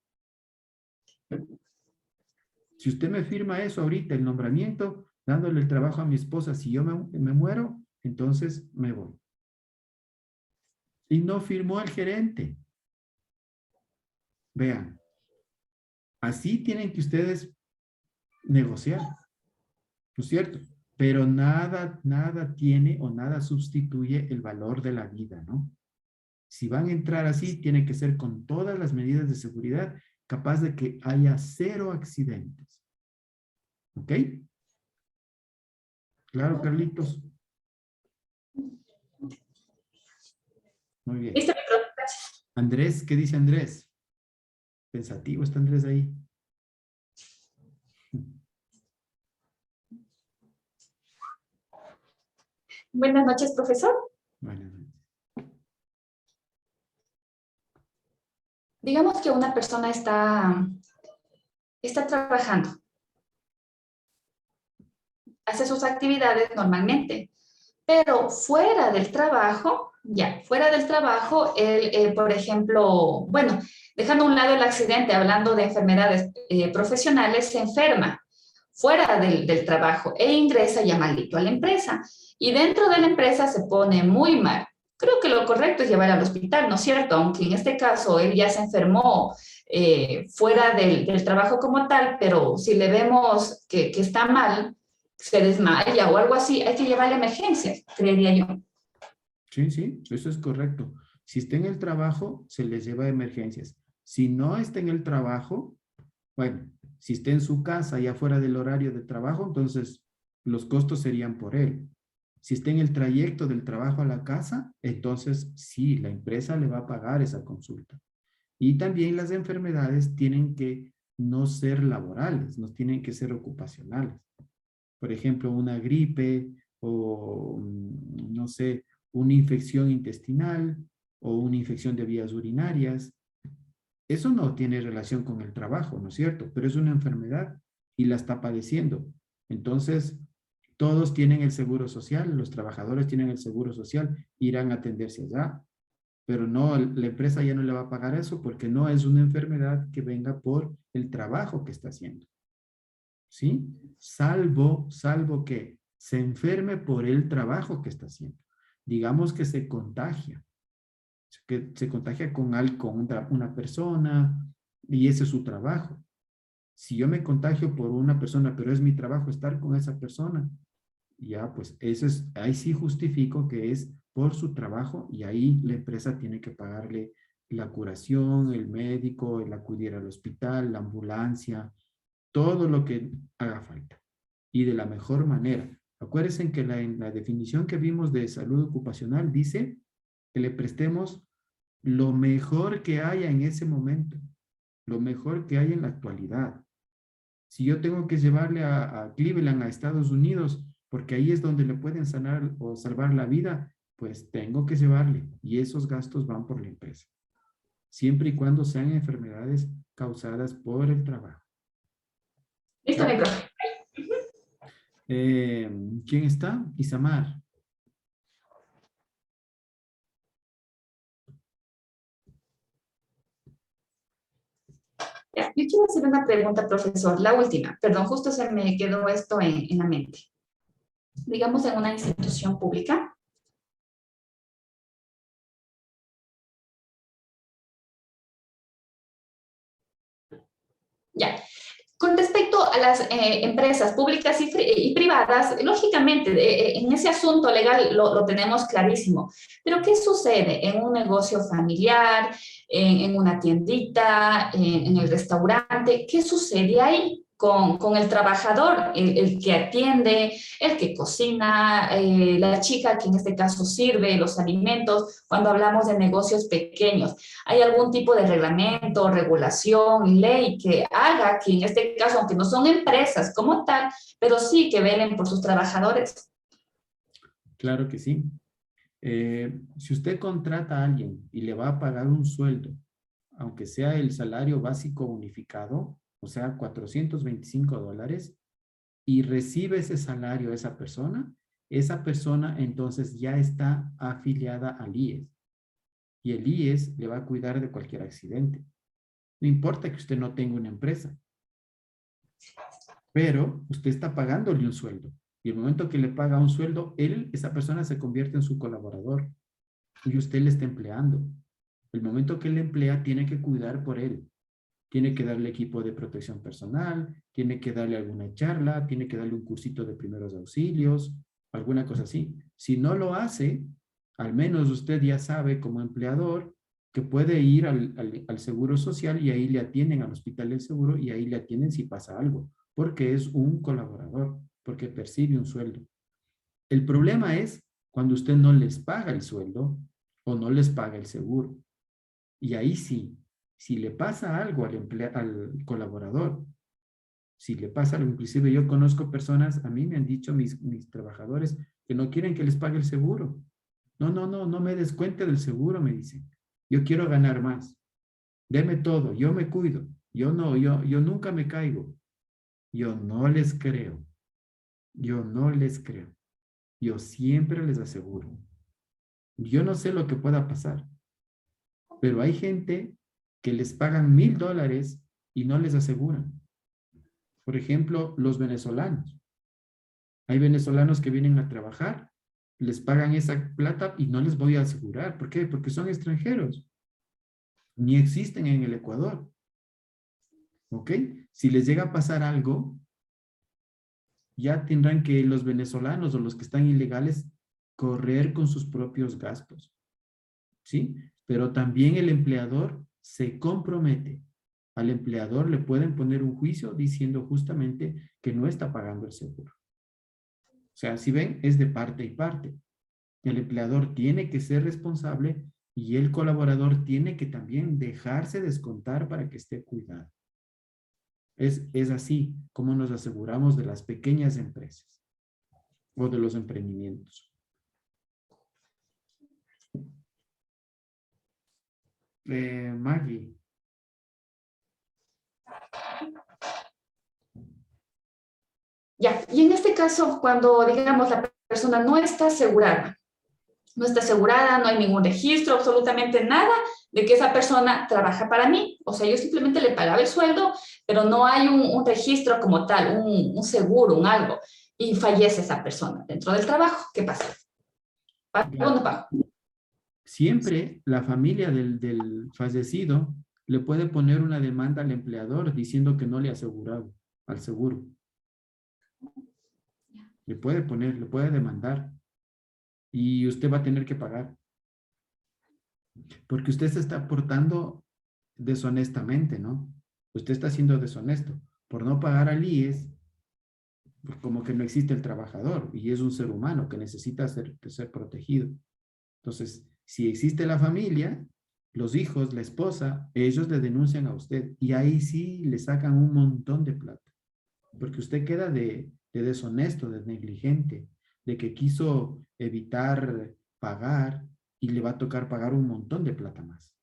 Si usted me firma eso ahorita, el nombramiento, dándole el trabajo a mi esposa, si yo me muero, entonces me voy. Y no firmó el gerente. Vean, así tienen que ustedes negociar, ¿no es cierto? Pero nada tiene o nada sustituye el valor de la vida, ¿no? Si van a entrar así, tiene que ser con todas las medidas de seguridad, capaz de que haya 0 accidentes. ¿Ok? Claro, Carlitos. Muy bien. Listo, mi profe, gracias. Andrés, ¿qué dice Andrés? Pensativo está Andrés ahí. Buenas noches, profesor. Bueno, Digamos que una persona está trabajando, hace sus actividades normalmente, pero fuera del trabajo, él, por ejemplo, bueno, dejando a un lado el accidente, hablando de enfermedades profesionales, se enferma fuera del trabajo e ingresa ya malito a la empresa. Y dentro de la empresa se pone muy mal. Creo que lo correcto es llevar al hospital, ¿no es cierto? Aunque en este caso él ya se enfermó fuera del trabajo como tal, pero si le vemos que está mal, se desmaya o algo así, hay que llevarle a emergencias, creería yo. sí, eso es correcto. Si está en el trabajo, se les lleva a emergencias. Si no está en el trabajo, bueno, si está en su casa ya fuera del horario de trabajo, entonces los costos serían por él. Si está en el trayecto del trabajo a la casa, entonces sí, la empresa le va a pagar esa consulta. Y también las enfermedades tienen que no ser laborales, no tienen que ser ocupacionales. Por ejemplo, una gripe o, no sé, una infección intestinal o una infección de vías urinarias. Eso no tiene relación con el trabajo, ¿no es cierto? Pero es una enfermedad y la está padeciendo. Entonces, todos tienen el seguro social, los trabajadores tienen el seguro social, irán a atenderse allá, pero no, la empresa ya no le va a pagar eso porque no es una enfermedad que venga por el trabajo que está haciendo. ¿Sí? Salvo que se enferme por el trabajo que está haciendo. digamos que se contagia, con una persona y ese es su trabajo. Si yo me contagio por una persona, pero es mi trabajo estar con esa persona, ya pues ahí sí justifico que es por su trabajo y ahí la empresa tiene que pagarle la curación, el médico, el acudir al hospital, la ambulancia, todo lo que haga falta y de la mejor manera. Acuérdense que en la definición que vimos de salud ocupacional dice que le prestemos lo mejor que haya en ese momento, lo mejor que haya en la actualidad. Si yo tengo que llevarle a Cleveland, a Estados Unidos, porque ahí es donde le pueden sanar o salvar la vida, pues tengo que llevarle y esos gastos van por la empresa, siempre y cuando sean enfermedades causadas por el trabajo. Listo, mi profe. ¿Quién está? Isamar. Ya, yo quiero hacer una pregunta, profesor, la última. Perdón, justo se me quedó esto en la mente. Digamos, en una institución pública, ya. Con respecto a las empresas públicas y privadas, lógicamente, en ese asunto legal lo tenemos clarísimo. Pero ¿qué sucede en un negocio familiar, en una tiendita, en el restaurante? ¿Qué sucede ahí con el trabajador, el que atiende, el que cocina, la chica que en este caso sirve los alimentos, cuando hablamos de negocios pequeños? ¿Hay algún tipo de reglamento, regulación, ley que haga que en este caso, aunque no son empresas como tal, pero sí que velen por sus trabajadores? Claro que sí. Si usted contrata a alguien y le va a pagar un sueldo, aunque sea el salario básico unificado, o sea, $425, y recibe ese salario a esa persona entonces ya está afiliada al IES. Y el IES le va a cuidar de cualquier accidente. No importa que usted no tenga una empresa, pero usted está pagándole un sueldo. Y el momento que le paga un sueldo, esa persona se convierte en su colaborador y usted le está empleando. El momento que le emplea, tiene que cuidar por él. Tiene que darle equipo de protección personal, tiene que darle alguna charla, tiene que darle un cursito de primeros auxilios, alguna cosa así. Si no lo hace, al menos usted ya sabe como empleador que puede ir al Seguro Social y ahí le atienden al Hospital del Seguro y ahí le atienden si pasa algo, porque es un colaborador, porque percibe un sueldo. El problema es cuando usted no les paga el sueldo o no les paga el seguro. Y ahí sí, si le pasa algo al colaborador, si le pasa algo, inclusive yo conozco personas, a mí me han dicho mis trabajadores que no quieren que les pague el seguro. No me descuente del seguro, me dicen. Yo quiero ganar más. Deme todo, yo me cuido. Yo nunca me caigo. Yo no les creo. Yo no les creo. Yo siempre les aseguro. Yo no sé lo que pueda pasar, pero hay gente que les pagan $1,000 y no les aseguran. Por ejemplo, los venezolanos. Hay venezolanos que vienen a trabajar, les pagan esa plata y no les voy a asegurar. ¿Por qué? Porque son extranjeros. Ni existen en el Ecuador. ¿Ok? Si les llega a pasar algo, ya tendrán que los venezolanos o los que están ilegales correr con sus propios gastos. ¿Sí? Pero también el empleador se compromete. Al empleador le pueden poner un juicio diciendo justamente que no está pagando el seguro. O sea, si ven, es de parte y parte. El empleador tiene que ser responsable y el colaborador tiene que también dejarse descontar para que esté cuidado. Es así como nos aseguramos de las pequeñas empresas o de los emprendimientos. Maggie. Ya, y en este caso, cuando, digamos, la persona no está asegurada, no hay ningún registro, absolutamente nada de que esa persona trabaja para mí. O sea, yo simplemente le pagaba el sueldo, pero no hay un registro como tal, un seguro, un algo, y fallece esa persona dentro del trabajo. ¿Qué pasa? ¿Pago o no pago? Siempre la familia del fallecido le puede poner una demanda al empleador diciendo que no le ha asegurado al seguro. Le puede poner, le puede demandar y usted va a tener que pagar porque usted se está portando deshonestamente, ¿no? Usted está siendo deshonesto. Por no pagar al IES, pues como que no existe el trabajador y es un ser humano que necesita ser protegido. Entonces, si existe la familia, los hijos, la esposa, ellos le denuncian a usted y ahí sí le sacan un montón de plata, porque usted queda de deshonesto, de negligente, de que quiso evitar pagar y le va a tocar pagar un montón de plata más.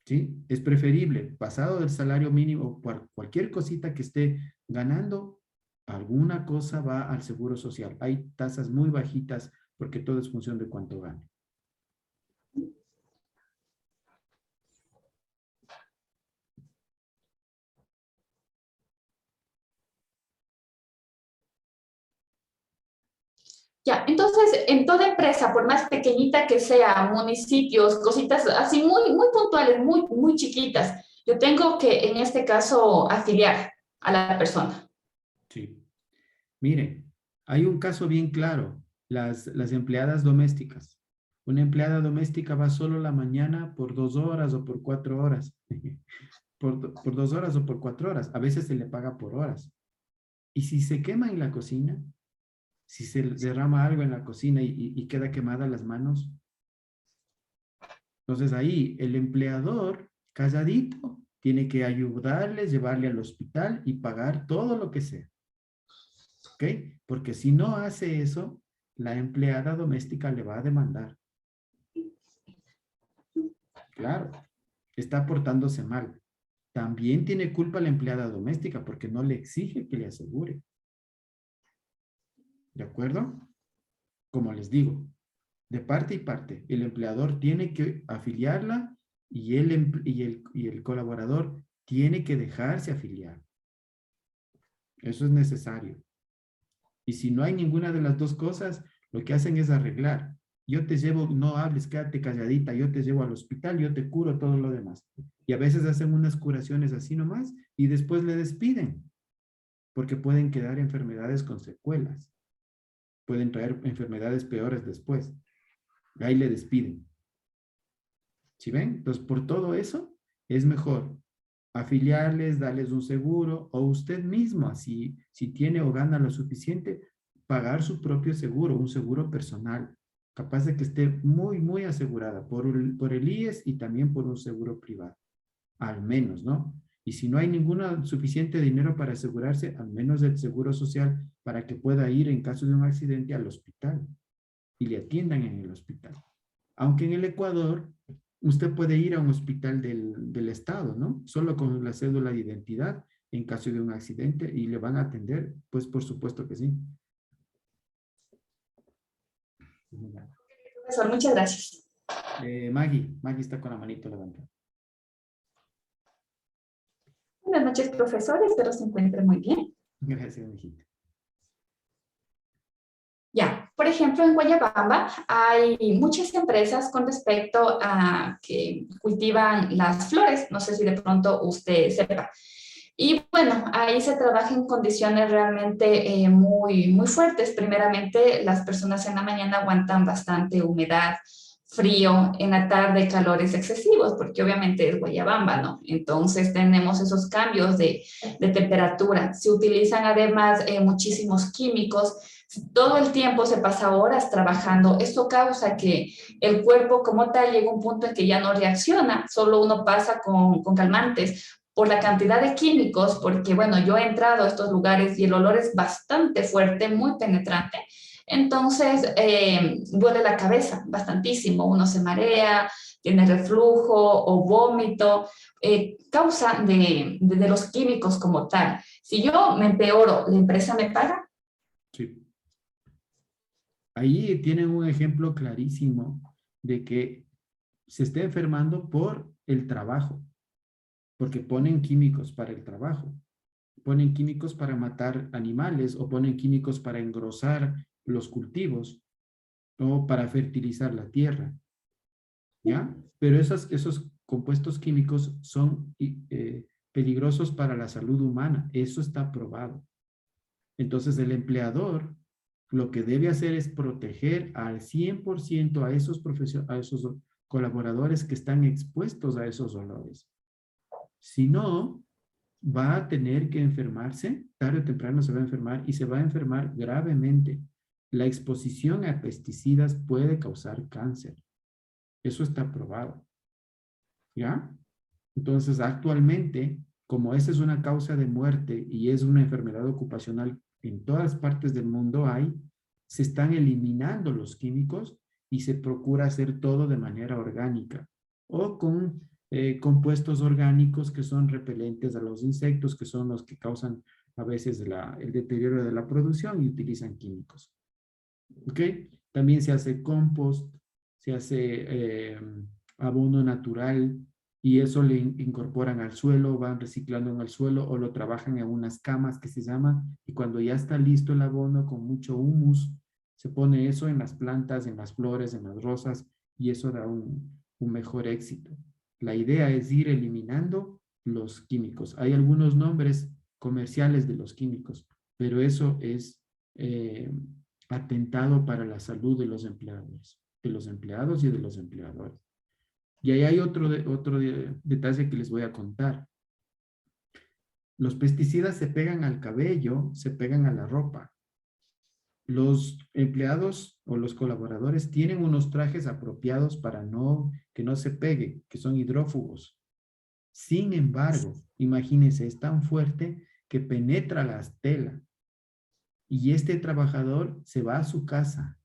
¿Sí? Es preferible, pasado del salario mínimo, por cualquier cosita que esté ganando, alguna cosa va al seguro social. Hay tasas muy bajitas porque todo es función de cuánto gane. Ya, entonces, en toda empresa, por más pequeñita que sea, municipios, cositas así muy puntuales, muy chiquitas, yo tengo que, en este caso, afiliar a la persona. Sí. Mire, hay un caso bien claro, las empleadas domésticas. Una empleada doméstica va solo la mañana por 2 horas o por 4 horas. Por 2 horas o por 4 horas. A veces se le paga por horas. Y si se quema en la cocina, si se derrama algo en la cocina y queda quemada las manos, entonces ahí el empleador, calladito, tiene que ayudarles, llevarle al hospital y pagar todo lo que sea. ¿Ok? Porque si no hace eso, la empleada doméstica le va a demandar. Claro, está portándose mal. También tiene culpa la empleada doméstica porque no le exige que le asegure. ¿De acuerdo? Como les digo, de parte y parte, el empleador tiene que afiliarla y el colaborador tiene que dejarse afiliar. Eso es necesario. Y si no hay ninguna de las dos cosas, lo que hacen es arreglar. Yo te llevo, no hables, quédate calladita, yo te llevo al hospital, yo te curo todo lo demás. Y a veces hacen unas curaciones así nomás y después le despiden, porque pueden quedar enfermedades con secuelas. Pueden traer enfermedades peores después. Y ahí le despiden. ¿Sí ven? Entonces, por todo eso, es mejor afiliarles, darles un seguro, o usted mismo, si tiene o gana lo suficiente, pagar su propio seguro, un seguro personal, capaz de que esté muy asegurada por el IES y también por un seguro privado, al menos, ¿no? Y si no hay ningún suficiente dinero para asegurarse, al menos el seguro social para que pueda ir en caso de un accidente al hospital y le atiendan en el hospital. Aunque en el Ecuador usted puede ir a un hospital del estado, ¿no? Solo con la cédula de identidad en caso de un accidente y le van a atender, pues por supuesto que sí. Profesor, muchas gracias. Maggie está con la manito levantada. Buenas noches, profesor. Espero se encuentre muy bien. Gracias, mijita. Ya, por ejemplo, en Guayabamba hay muchas empresas con respecto a que cultivan las flores. No sé si de pronto usted sepa. Y bueno, ahí se trabaja en condiciones realmente muy fuertes. Primeramente, las personas en la mañana aguantan bastante humedad, frío, en la tarde calores excesivos, porque obviamente es Guayabamba, ¿no? Entonces tenemos esos cambios de temperatura. Se utilizan además muchísimos químicos. Todo el tiempo se pasa horas trabajando. Esto causa que el cuerpo como tal llegue a un punto en que ya no reacciona, solo uno pasa con calmantes por la cantidad de químicos, porque bueno, yo he entrado a estos lugares y el olor es bastante fuerte, muy penetrante. Entonces, duele la cabeza bastantísimo, uno se marea, tiene reflujo o vómito, causa de los químicos como tal. Si yo me empeoro, ¿la empresa me paga? Sí. Ahí tienen un ejemplo clarísimo de que se está enfermando por el trabajo, porque ponen químicos para el trabajo, ponen químicos para matar animales o ponen químicos para engrosar los cultivos. o para fertilizar la tierra, ¿ya? Pero esos compuestos químicos son peligrosos para la salud humana. Eso está probado. Entonces, el empleador lo que debe hacer es proteger al 100% a esos colaboradores que están expuestos a esos olores. Si no, va a tener que enfermarse, tarde o temprano se va a enfermar y se va a enfermar gravemente. La exposición a pesticidas puede causar cáncer. Eso está probado. ¿Ya? Entonces, actualmente, como esa es una causa de muerte y es una enfermedad ocupacional en todas partes del mundo se están eliminando los químicos y se procura hacer todo de manera orgánica o con compuestos orgánicos que son repelentes a los insectos, que son los que causan a veces el deterioro de la producción y utilizan químicos. ¿Ok? También se hace compost, se hace abono natural y eso le incorporan al suelo, van reciclando en el suelo o lo trabajan en unas camas que se llaman y cuando ya está listo el abono con mucho humus, se pone eso en las plantas, en las flores, en las rosas y eso da un mejor éxito. La idea es ir eliminando los químicos. Hay algunos nombres comerciales de los químicos, pero eso es atentado para la salud de los empleados y de los empleadores. Y ahí hay otro detalle que les voy a contar. Los pesticidas se pegan al cabello, se pegan a la ropa. Los empleados o los colaboradores tienen unos trajes apropiados para que no se pegue, que son hidrófugos. Sin embargo, imagínense, es tan fuerte que penetra la tela. Y este trabajador se va a su casa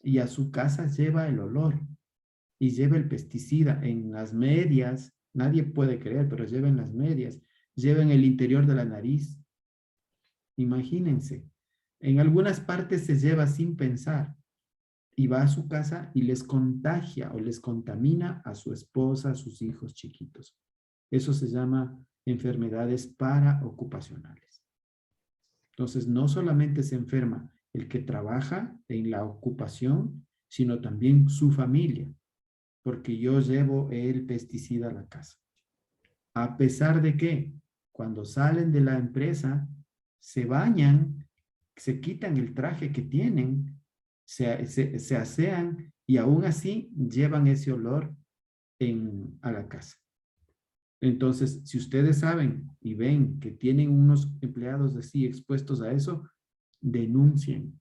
y a su casa lleva el olor y lleva el pesticida en las medias. Nadie puede creer, pero lleva en las medias, lleva en el interior de la nariz. Imagínense, en algunas partes se lleva sin pensar y va a su casa y les contagia o les contamina a su esposa, a sus hijos chiquitos. Eso se llama enfermedades paraocupacionales. Entonces, no solamente se enferma el que trabaja en la ocupación, sino también su familia, porque yo llevo el pesticida a la casa. A pesar de que cuando salen de la empresa, se bañan, se quitan el traje que tienen, se asean y aún así llevan ese olor a la casa. Entonces, si ustedes saben y ven que tienen unos empleados así expuestos a eso, denuncien.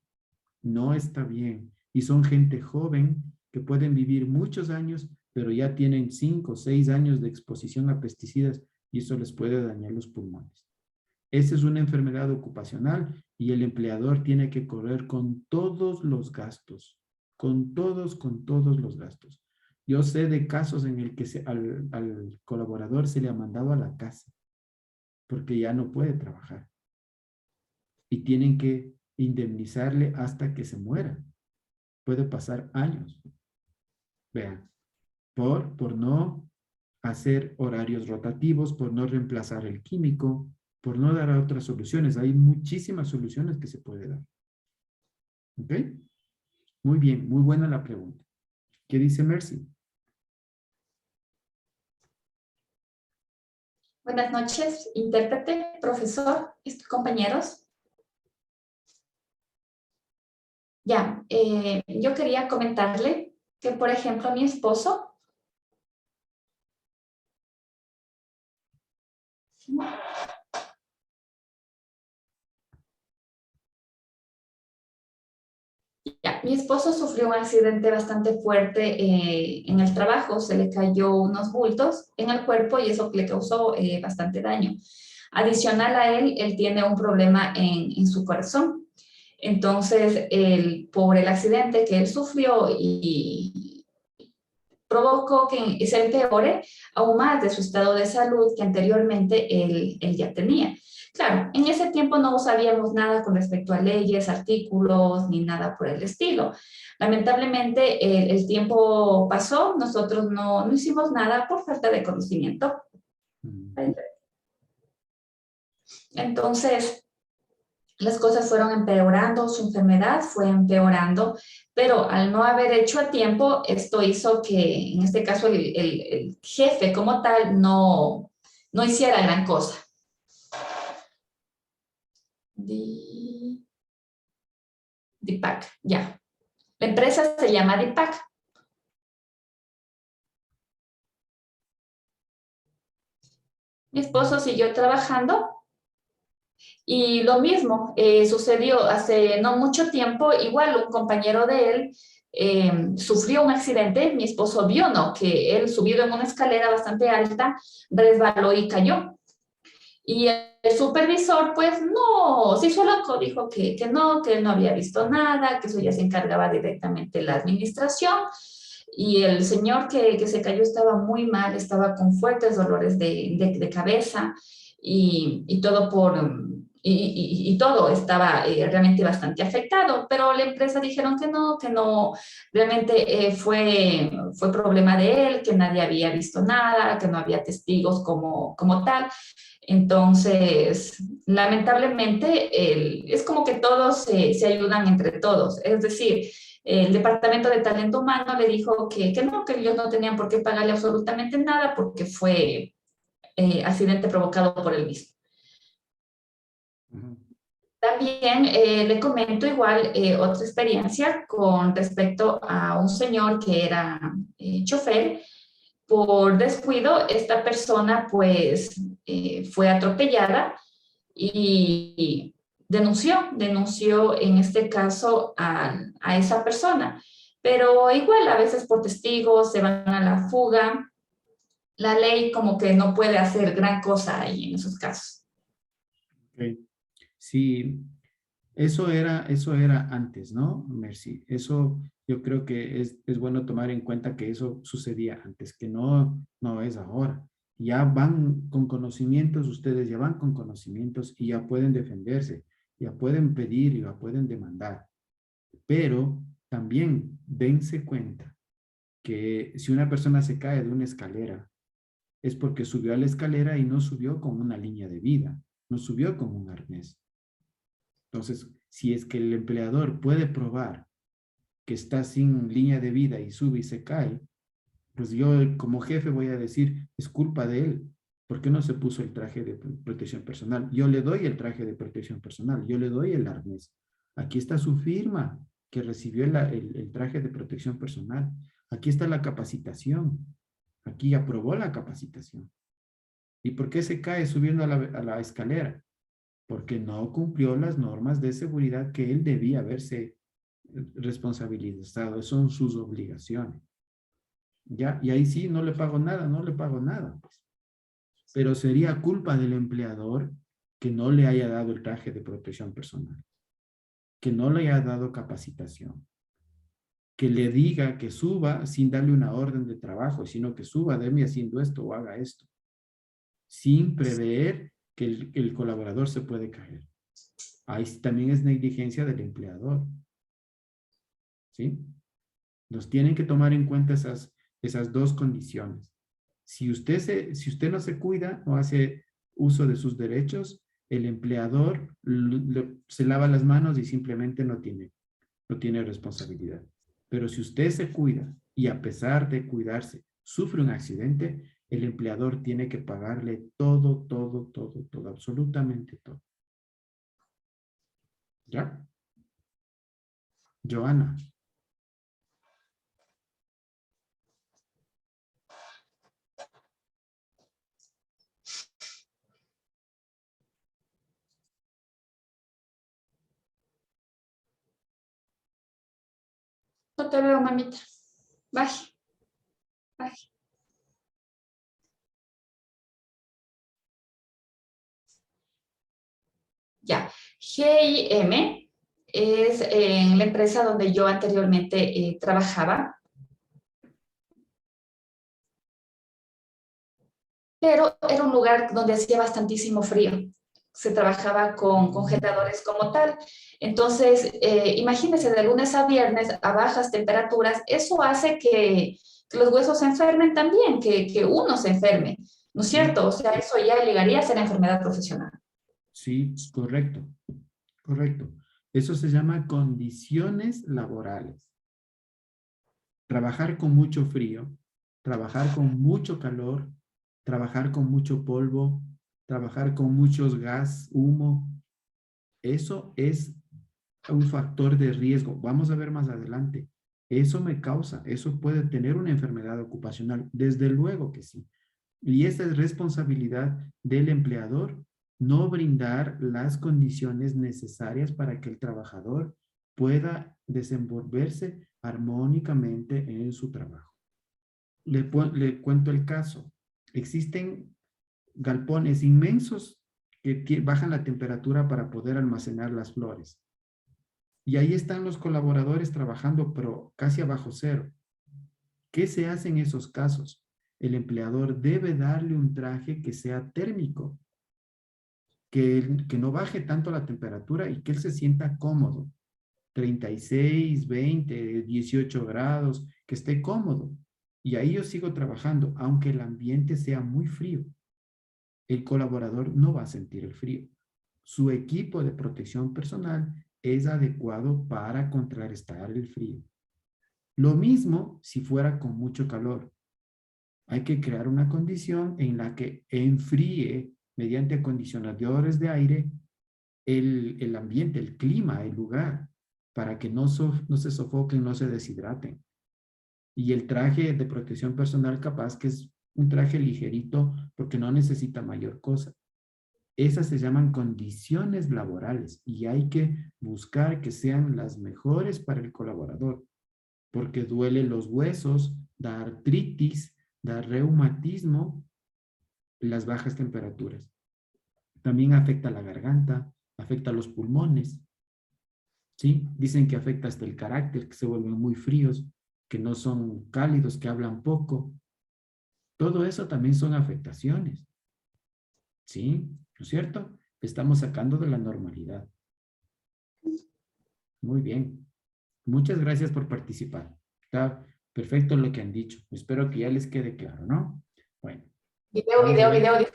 No está bien. Y son gente joven que pueden vivir muchos años, pero ya tienen 5 o 6 años de exposición a pesticidas y eso les puede dañar los pulmones. Esa es una enfermedad ocupacional y el empleador tiene que correr con todos los gastos, con todos los gastos. Yo sé de casos en el que al colaborador se le ha mandado a la casa porque ya no puede trabajar y tienen que indemnizarle hasta que se muera. Puede pasar años. Vean, por no hacer horarios rotativos, por no reemplazar el químico, por no dar otras soluciones. Hay muchísimas soluciones que se puede dar. ¿Ok? Muy bien, muy buena la pregunta. ¿Qué dice Mercy? Buenas noches, intérprete, profesor y compañeros. Ya, yo quería comentarle que, por ejemplo, mi esposo mi esposo sufrió un accidente bastante fuerte en el trabajo, se le cayó unos bultos en el cuerpo y eso le causó bastante daño. Adicional a él tiene un problema en su corazón. Entonces, por el accidente que él sufrió y provocó que se empeore aún más de su estado de salud que anteriormente él ya tenía. Claro, en ese tiempo no sabíamos nada con respecto a leyes, artículos, ni nada por el estilo. Lamentablemente, el tiempo pasó, nosotros no hicimos nada por falta de conocimiento. Entonces, las cosas fueron empeorando, su enfermedad fue empeorando, pero al no haber hecho a tiempo, esto hizo que, en este caso, el jefe como tal no hiciera gran cosa. Dipac, ya. La empresa se llama Dipac. Mi esposo siguió trabajando y lo mismo sucedió hace no mucho tiempo. Igual un compañero de él sufrió un accidente. Mi esposo vio, ¿no? Que él subido en una escalera bastante alta, resbaló y cayó. Y el supervisor, pues, no, se hizo loco, dijo que él no había visto nada, que eso ya se encargaba directamente la administración. Y el señor que se cayó estaba muy mal, estaba con fuertes dolores de cabeza y todo y todo estaba realmente bastante afectado, pero la empresa dijeron que no, realmente fue problema de él, que nadie había visto nada, que no había testigos como tal. Entonces, lamentablemente, es como que todos se ayudan entre todos. Es decir, el Departamento de Talento Humano le dijo que no, que ellos no tenían por qué pagarle absolutamente nada porque fue accidente provocado por él mismo. También le comento igual otra experiencia con respecto a un señor que era chofer. Por descuido, esta persona pues fue atropellada y denunció en este caso a esa persona. Pero igual a veces por testigos se van a la fuga. La ley como que no puede hacer gran cosa ahí en esos casos. Okay. Sí, eso era antes, ¿no, Mercy? Eso yo creo que es bueno tomar en cuenta que eso sucedía antes, que no es ahora. Ya van con conocimientos, ustedes ya van con conocimientos y ya pueden defenderse, ya pueden pedir y ya pueden demandar. Pero también dense cuenta que si una persona se cae de una escalera, es porque subió a la escalera y no subió con una línea de vida, no subió con un arnés. Entonces, si es que el empleador puede probar que está sin línea de vida y sube y se cae, pues yo como jefe voy a decir, es culpa de él. ¿Por qué no se puso el traje de protección personal? Yo le doy el traje de protección personal, yo le doy el arnés. Aquí está su firma que recibió el traje de protección personal. Aquí está la capacitación. Aquí aprobó la capacitación. ¿Y por qué se cae subiendo a la escalera? Porque no cumplió las normas de seguridad que él debía haberse responsabilizado. Son sus obligaciones. ¿Ya? Y ahí sí, no le pago nada, no le pago nada. Pues. Pero sería culpa del empleador que no le haya dado el traje de protección personal, que no le haya dado capacitación, que le diga que suba sin darle una orden de trabajo, sino que suba, déme haciendo esto o haga esto, sin prever que el colaborador se puede caer. Ahí también es negligencia del empleador. ¿Sí? Nos tienen que tomar en cuenta esas dos condiciones. Si usted no se cuida o hace uso de sus derechos, el empleador se lava las manos y simplemente no tiene responsabilidad. Pero si usted se cuida y a pesar de cuidarse, sufre un accidente, el empleador tiene que pagarle todo, absolutamente todo. ¿Ya? Joana. No te veo, mamita. Baje, baje. Ya. GIM es en la empresa donde yo anteriormente trabajaba. Pero era un lugar donde hacía bastantísimo frío. Se trabajaba con congeladores como tal. Entonces, imagínense, de lunes a viernes a bajas temperaturas, eso hace que los huesos se enfermen también, que uno se enferme, ¿no es cierto? O sea, eso ya llegaría a ser enfermedad profesional. Sí, correcto. Correcto. Eso se llama condiciones laborales. Trabajar con mucho frío, trabajar con mucho calor, trabajar con mucho polvo, trabajar con muchos gas, humo. Eso es un factor de riesgo. Vamos a ver más adelante. Eso me causa, eso puede tener una enfermedad ocupacional. Desde luego que sí. Y esa es responsabilidad del empleador, no brindar las condiciones necesarias para que el trabajador pueda desenvolverse armónicamente en su trabajo. Le cuento el caso. Existen galpones inmensos que bajan la temperatura para poder almacenar las flores. Y ahí están los colaboradores trabajando, pero casi a bajo cero. ¿Qué se hace en esos casos? El empleador debe darle un traje que sea térmico, que no baje tanto la temperatura y que él se sienta cómodo. 36, 20, 18 grados, que esté cómodo. Y ahí yo sigo trabajando, aunque el ambiente sea muy frío. El colaborador no va a sentir el frío. Su equipo de protección personal es adecuado para contrarrestar el frío. Lo mismo si fuera con mucho calor. Hay que crear una condición en la que enfríe mediante acondicionadores de aire el ambiente, el clima, el lugar, para que no se sofoquen, no se deshidraten. Y el traje de protección personal capaz que es un traje ligerito porque no necesita mayor cosa. Esas se llaman condiciones laborales y hay que buscar que sean las mejores para el colaborador, porque duele los huesos, da artritis, da reumatismo, las bajas temperaturas. También afecta la garganta, afecta los pulmones, ¿sí? Dicen que afecta hasta el carácter, que se vuelven muy fríos, que no son cálidos, que hablan poco. Todo eso también son afectaciones, ¿sí? ¿No es cierto? Estamos sacando de la normalidad. Muy bien. Muchas gracias por participar. Está perfecto lo que han dicho. Espero que ya les quede claro, ¿no? Bueno. Video.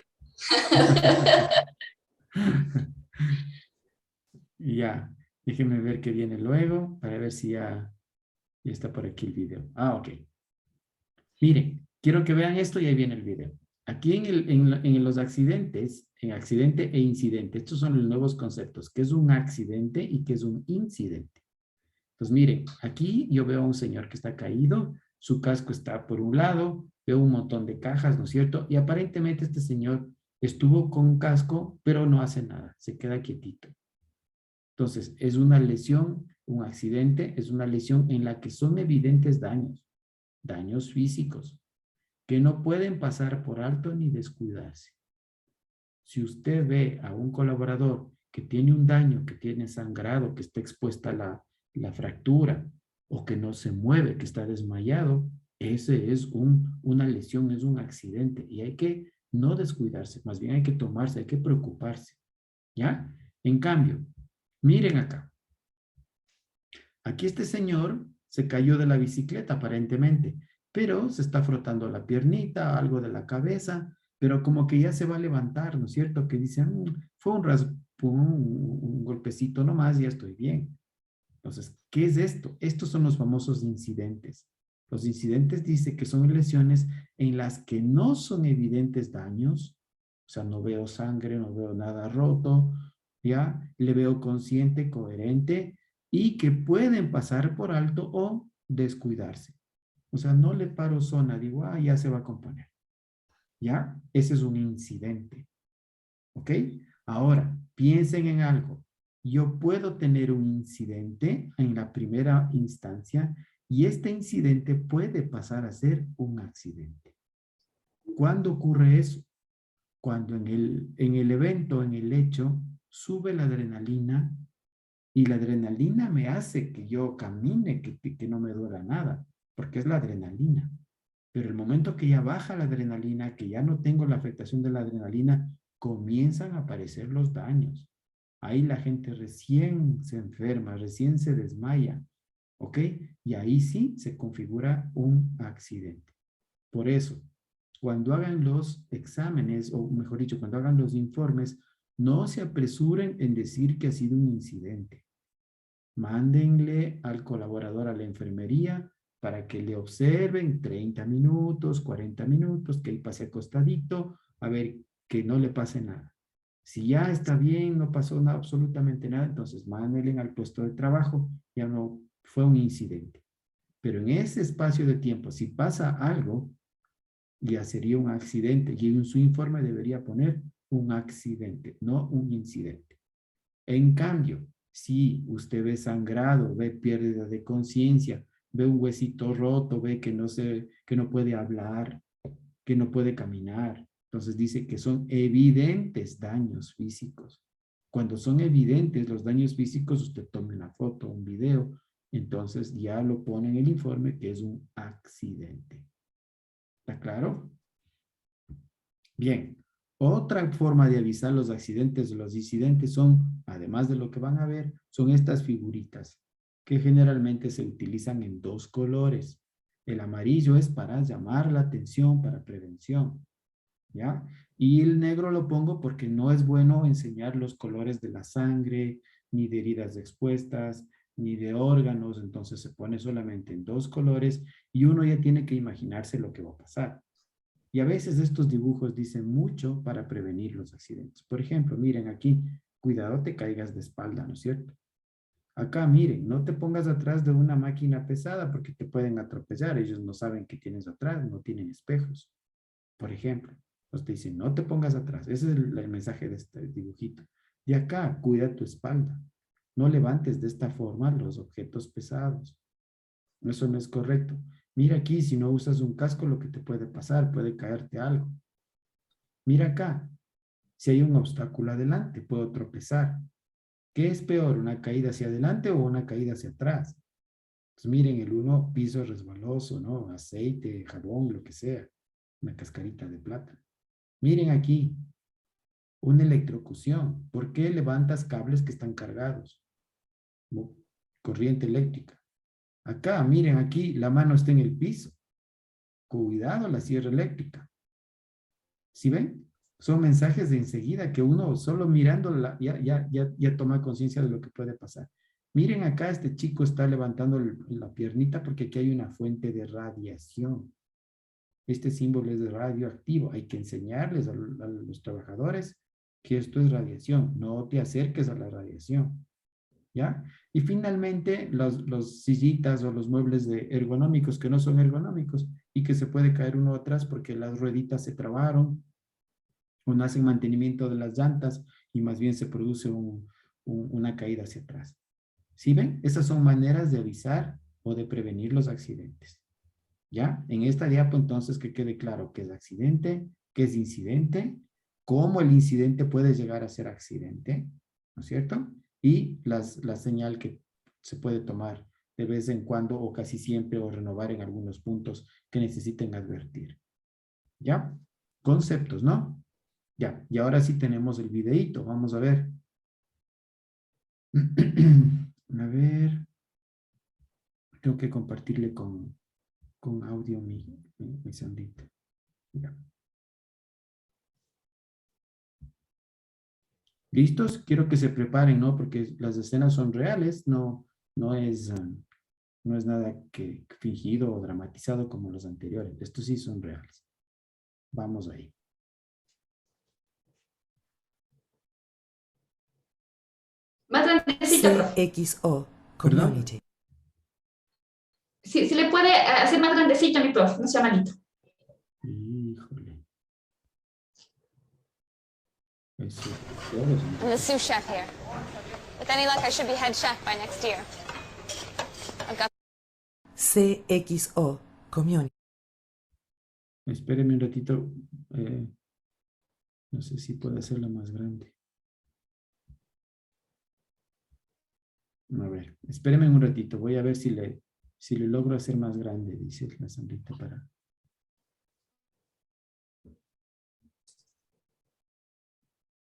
Ya, déjenme ver qué viene luego para ver si ya está por aquí el video. Ah, ok. Miren, quiero que vean esto y ahí viene el video. Aquí en los accidentes, en accidente e incidente, estos son los nuevos conceptos, que es un accidente y que es un incidente. Entonces, miren, aquí yo veo a un señor que está caído, su casco está por un lado, veo un montón de cajas, ¿no es cierto? Y aparentemente este señor estuvo con un casco, pero no hace nada, se queda quietito. Entonces, es una lesión, un accidente, es una lesión en la que son evidentes daños físicos, que no pueden pasar por alto ni descuidarse. Si usted ve a un colaborador que tiene un daño, que tiene sangrado, que está expuesta la fractura o que no se mueve, que está desmayado, ese es una lesión, es un accidente y hay que no descuidarse, más bien hay que tomarse, hay que preocuparse, ¿ya? En cambio, miren acá. Aquí este señor se cayó de la bicicleta aparentemente, pero se está frotando la piernita, algo de la cabeza, pero como que ya se va a levantar, ¿no es cierto? Que dice, fue un raspón, un golpecito nomás, ya estoy bien. Entonces, ¿qué es esto? Estos son los famosos incidentes. Los incidentes dice que son lesiones en las que no son evidentes daños, o sea, no veo sangre, no veo nada roto, ¿ya? Le veo consciente, coherente y que pueden pasar por alto o descuidarse. O sea, no le paro zona, digo, ya se va a componer. ¿Ya? Ese es un incidente. ¿Ok? Ahora, piensen en algo. Yo puedo tener un incidente en la primera instancia y este incidente puede pasar a ser un accidente. ¿Cuándo ocurre eso? Cuando en el evento, en el hecho, sube la adrenalina y la adrenalina me hace que yo camine, que no me duela nada, porque es la adrenalina. Pero el momento que ya baja la adrenalina, que ya no tengo la afectación de la adrenalina, comienzan a aparecer los daños. Ahí la gente recién se enferma, recién se desmaya, ¿ok? Y ahí sí se configura un accidente. Por eso, cuando hagan los exámenes, o mejor dicho, cuando hagan los informes, No se apresuren en decir que ha sido un incidente. Mándenle al colaborador a la enfermería para que le observen 30 minutos, 40 minutos, que él pase acostadito, a ver que no le pase nada. Si ya está bien, no pasó nada, absolutamente nada, entonces mándenle al puesto de trabajo, ya no fue un incidente. Pero en ese espacio de tiempo, si pasa algo, ya sería un accidente y en su informe debería poner un accidente, no un incidente. En cambio, si usted ve sangrado, ve pérdida de conciencia, ve un huesito roto, ve que no puede hablar, que no puede caminar, entonces dice que son evidentes daños físicos. Cuando son evidentes los daños físicos, usted tome una foto, un video, entonces ya lo pone en el informe que es un accidente. ¿Está claro? Bien, otra forma de avisar los accidentes o los incidentes son, además de lo que van a ver, son estas figuritas que generalmente se utilizan en dos colores. El amarillo es para llamar la atención, para prevención, ¿ya? Y el negro lo pongo porque no es bueno enseñar los colores de la sangre, ni de heridas expuestas, ni de órganos, entonces se pone solamente en dos colores y uno ya tiene que imaginarse lo que va a pasar. Y a veces estos dibujos dicen mucho para prevenir los accidentes. Por ejemplo, miren aquí, cuidado te caigas de espalda, ¿no es cierto? Acá, miren, no te pongas atrás de una máquina pesada porque te pueden atropellar. Ellos no saben qué tienes atrás, no tienen espejos. Por ejemplo, nos dicen, no te pongas atrás. Ese es el mensaje de este dibujito. De acá, cuida tu espalda. No levantes de esta forma los objetos pesados. Eso no es correcto. Mira aquí, si no usas un casco, lo que te puede pasar, puede caerte algo. Mira acá, si hay un obstáculo adelante, puedo tropezar. ¿Qué es peor, una caída hacia adelante o una caída hacia atrás? Pues miren, el uno, piso resbaloso, ¿no? Aceite, jabón, lo que sea. Una cascarita de plata. Miren aquí, una electrocución. ¿Por qué levantas cables que están cargados? Corriente eléctrica. Acá, miren, aquí la mano está en el piso. Cuidado la sierra eléctrica. ¿Sí ven? Son mensajes de enseguida que uno solo mirándola ya toma conciencia de lo que puede pasar. Miren acá, este chico está levantando la piernita porque aquí hay una fuente de radiación. Este símbolo es radioactivo. Hay que enseñarles a los trabajadores que esto es radiación. No te acerques a la radiación. ¿Ya? Y finalmente, los sillitas o los muebles ergonómicos que no son ergonómicos y que se puede caer uno atrás porque las rueditas se trabaron o no hacen mantenimiento de las llantas y más bien se produce una caída hacia atrás. ¿Sí ven? Esas son maneras de avisar o de prevenir los accidentes. ¿Ya? En esta diapo entonces que quede claro qué es accidente, qué es incidente, cómo el incidente puede llegar a ser accidente, ¿no es cierto? Y la señal que se puede tomar de vez en cuando o casi siempre o renovar en algunos puntos que necesiten advertir. ¿Ya? Conceptos, ¿no? Ya, y ahora sí tenemos el videíto. Vamos a ver. A ver. Tengo que compartirle con audio mi Sandita. Ya. ¿Listos? Quiero que se preparen, ¿no? Porque las escenas son reales, no no es nada que fingido o dramatizado como los anteriores. Estos sí son reales. Vamos ahí. Más grandecito, profe. CXO ¿Perdón? Community. Si le puede hacer más grandecito a mi profe, no sea malito. Híjole. Eso, I'm the sous chef here. With any luck, I should be head chef by next year. I've got CXO Community. Espéreme un ratito. No sé si puedo hacerlo más grande. A ver, espéreme un ratito. Voy a ver si le logro hacer más grande, dice la Sandrita para...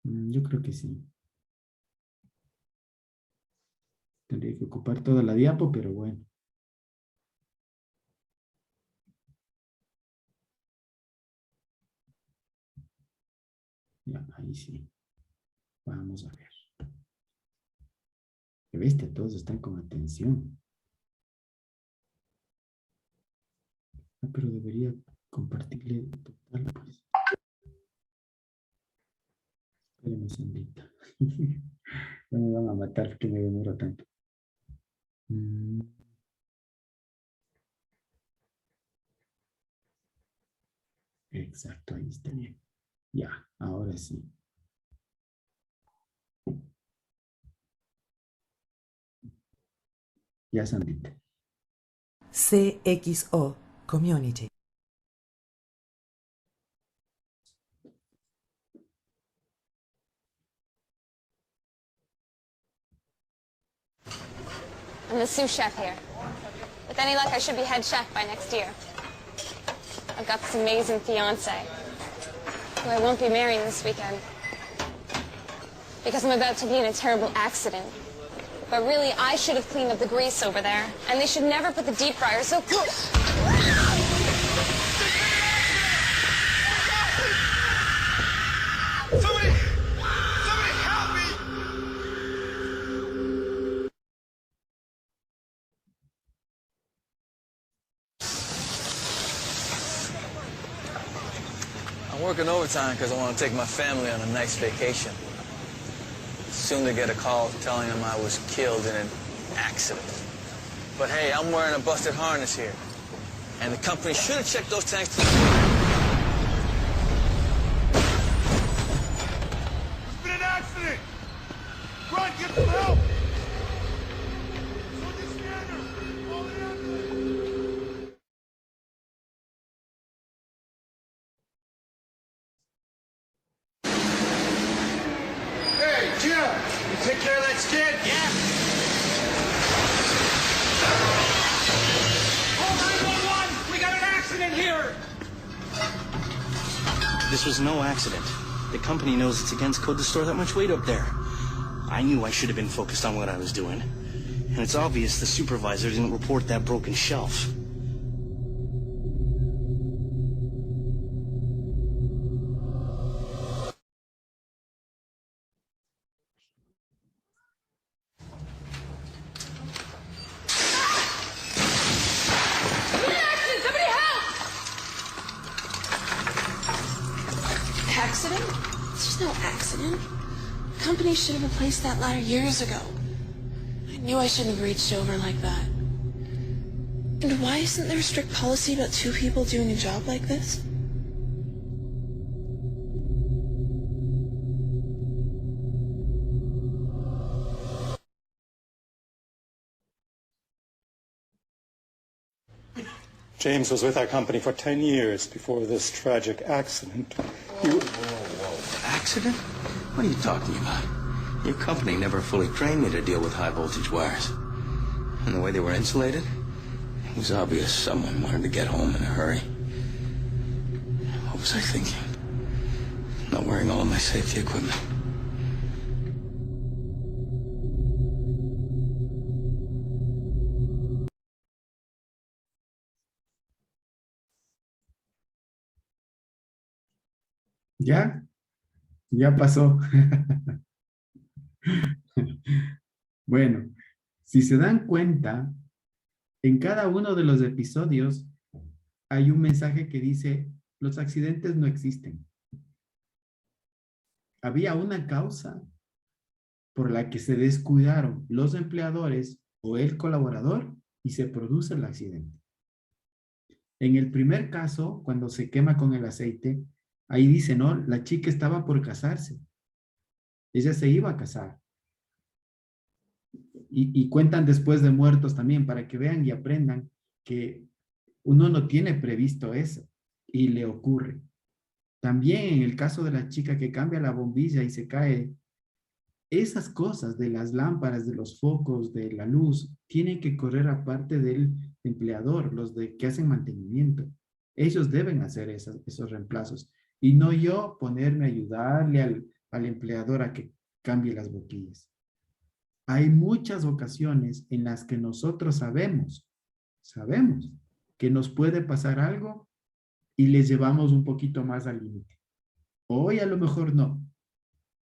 Yo creo que sí. Tendría que ocupar toda la diapo, pero bueno. Ya, ahí sí. Vamos a ver. ¿Qué bestia? Todos están con atención. Ah, pero debería compartirle total, pues. Espérenme, Sandita. No me van a matar que me demoro tanto. Mm, exacto, ahí está bien. Ya, ahora sí. Ya, Sandita. CXO Community. I'm the sous chef here. With any luck, I should be head chef by next year. I've got this amazing fiance, who I won't be marrying this weekend. Because I'm about to be in a terrible accident. But really, I should have cleaned up the grease over there. And they should never put the deep fryer so close. Somebody help me! I'm working overtime because I want to take my family on a nice vacation. Soon to get a call telling them I was killed in an accident. But hey, I'm wearing a busted harness here. And the company should have checked those tanks. There's been an accident! Run, get some help! Sonia Scanner! Call the ambulance! Hey, Jim! You take care of that skid? Yeah. Call 911! We got an accident here! This was no accident. The company knows it's against code to store that much weight up there. I knew I should have been focused on what I was doing. And it's obvious the supervisor didn't report that broken shelf. Accident? There's no accident. The company should have replaced that ladder years ago. I knew I shouldn't have reached over like that. And why isn't there a strict policy about two people doing a job like this? James was with our company for 10 years before this tragic accident. Accident? What are you talking about? Your company never fully trained me to deal with high voltage wires. And the way they were insulated, it was obvious someone wanted to get home in a hurry. What was I thinking? Not wearing all of my safety equipment. ¿Ya? Ya pasó. Bueno, si se dan cuenta, en cada uno de los episodios hay un mensaje que dice, los accidentes no existen. Había una causa por la que se descuidaron los empleadores o el colaborador y se produce el accidente. En el primer caso, cuando se quema con el aceite, ahí dice, no, la chica estaba por casarse. Ella se iba a casar. Y cuentan después de muertos también para que vean y aprendan que uno no tiene previsto eso y le ocurre. También en el caso de la chica que cambia la bombilla y se cae, esas cosas de las lámparas, de los focos, de la luz, tienen que correr aparte del empleador, los de que hacen mantenimiento. Ellos deben hacer esos reemplazos. Y no yo ponerme a ayudarle al empleador a que cambie las boquillas. Hay muchas ocasiones en las que nosotros sabemos que nos puede pasar algo y les llevamos un poquito más al límite. Hoy a lo mejor no,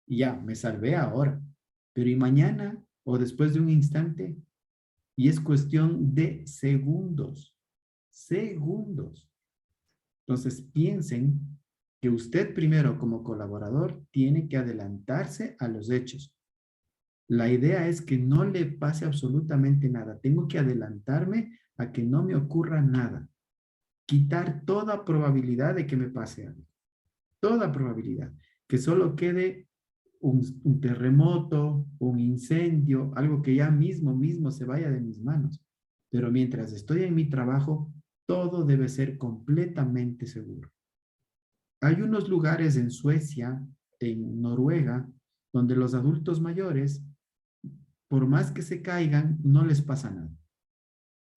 Y ya, me salvé ahora. Pero ¿y mañana o después de un instante? Y es cuestión de segundos. Segundos. Entonces piensen que usted primero como colaborador tiene que adelantarse a los hechos. La idea es que no le pase absolutamente nada. Tengo que adelantarme a que no me ocurra nada. Quitar toda probabilidad de que me pase algo. Toda probabilidad. Que solo quede un terremoto, un incendio, algo que ya mismo se vaya de mis manos. Pero mientras estoy en mi trabajo, todo debe ser completamente seguro. Hay unos lugares en Suecia, en Noruega, donde los adultos mayores, por más que se caigan, no les pasa nada.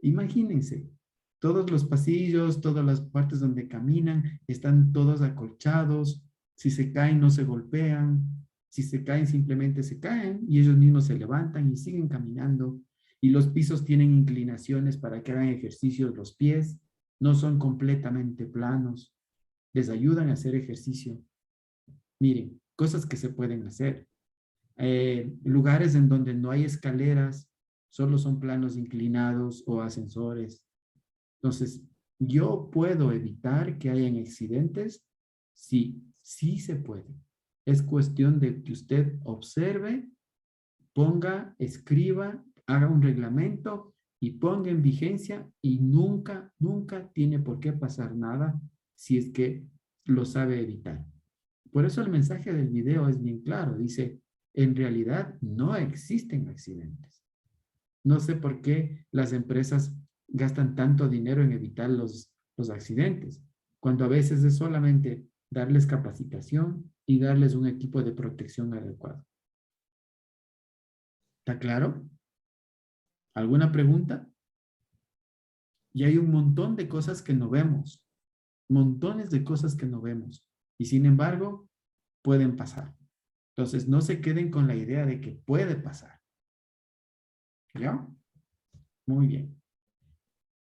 Imagínense, todos los pasillos, todas las partes donde caminan, están todos acolchados. Si se caen, no se golpean. Si se caen, simplemente se caen y ellos mismos se levantan y siguen caminando. Y los pisos tienen inclinaciones para que hagan ejercicios los pies. No son completamente planos. Les ayudan a hacer ejercicio. Miren, cosas que se pueden hacer. Lugares en donde no hay escaleras, solo son planos inclinados o ascensores. Entonces, ¿yo puedo evitar que hayan accidentes? Sí, sí se puede. Es cuestión de que usted observe, ponga, escriba, haga un reglamento y ponga en vigencia y nunca tiene por qué pasar nada si es que lo sabe evitar. Por eso el mensaje del video es bien claro. Dice, en realidad no existen accidentes. No sé por qué las empresas gastan tanto dinero en evitar los accidentes, cuando a veces es solamente darles capacitación y darles un equipo de protección adecuado. ¿Está claro? ¿Alguna pregunta? Y hay un montón de cosas que no vemos, montones de cosas que no vemos, y sin embargo, pueden pasar. Entonces, no se queden con la idea de que puede pasar. ¿Ya? Muy bien.